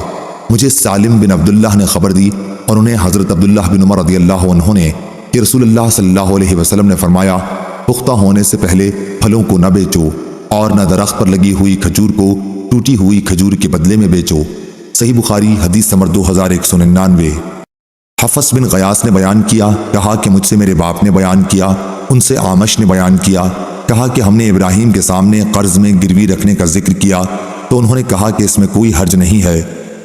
مجھے سالم بن عبداللہ نے خبر دی اور انہیں حضرت عبداللہ بن عمر رضی اللہ عنہ نے کہ رسول اللہ صلی اللہ علیہ وسلم نے فرمایا پختہ ہونے سے پہلے پھلوں کو نہ بیچو اور نہ درخت پر لگی ہوئی کھجور کو ٹوٹی ہوئی کھجور کے بدلے میں بیچو۔ صحیح بخاری حدیث نمبر 2199۔ حفص بن غیاث نے بیان کیا، کہا کہ مجھ سے میرے باپ نے بیان کیا، ان سے عامش نے بیان کیا، کہا کہ ہم نے ابراہیم کے سامنے قرض میں گروی رکھنے کا ذکر کیا تو انہوں نے کہا کہ اس میں کوئی حرج نہیں ہے۔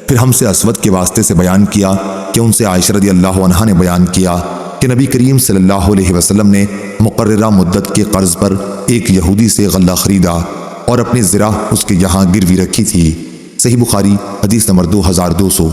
پھر ہم سے اسود کے واسطے سے بیان کیا کہ ان سے عائشہ رضی اللہ عنہا نے بیان کیا کہ نبی کریم صلی اللہ علیہ وسلم نے مقررہ مدت کے قرض پر ایک یہودی سے غلہ خریدا اور اپنی زرہ اس کے یہاں گروی رکھی تھی۔ صحیح بخاری حدیث نمبر 2200۔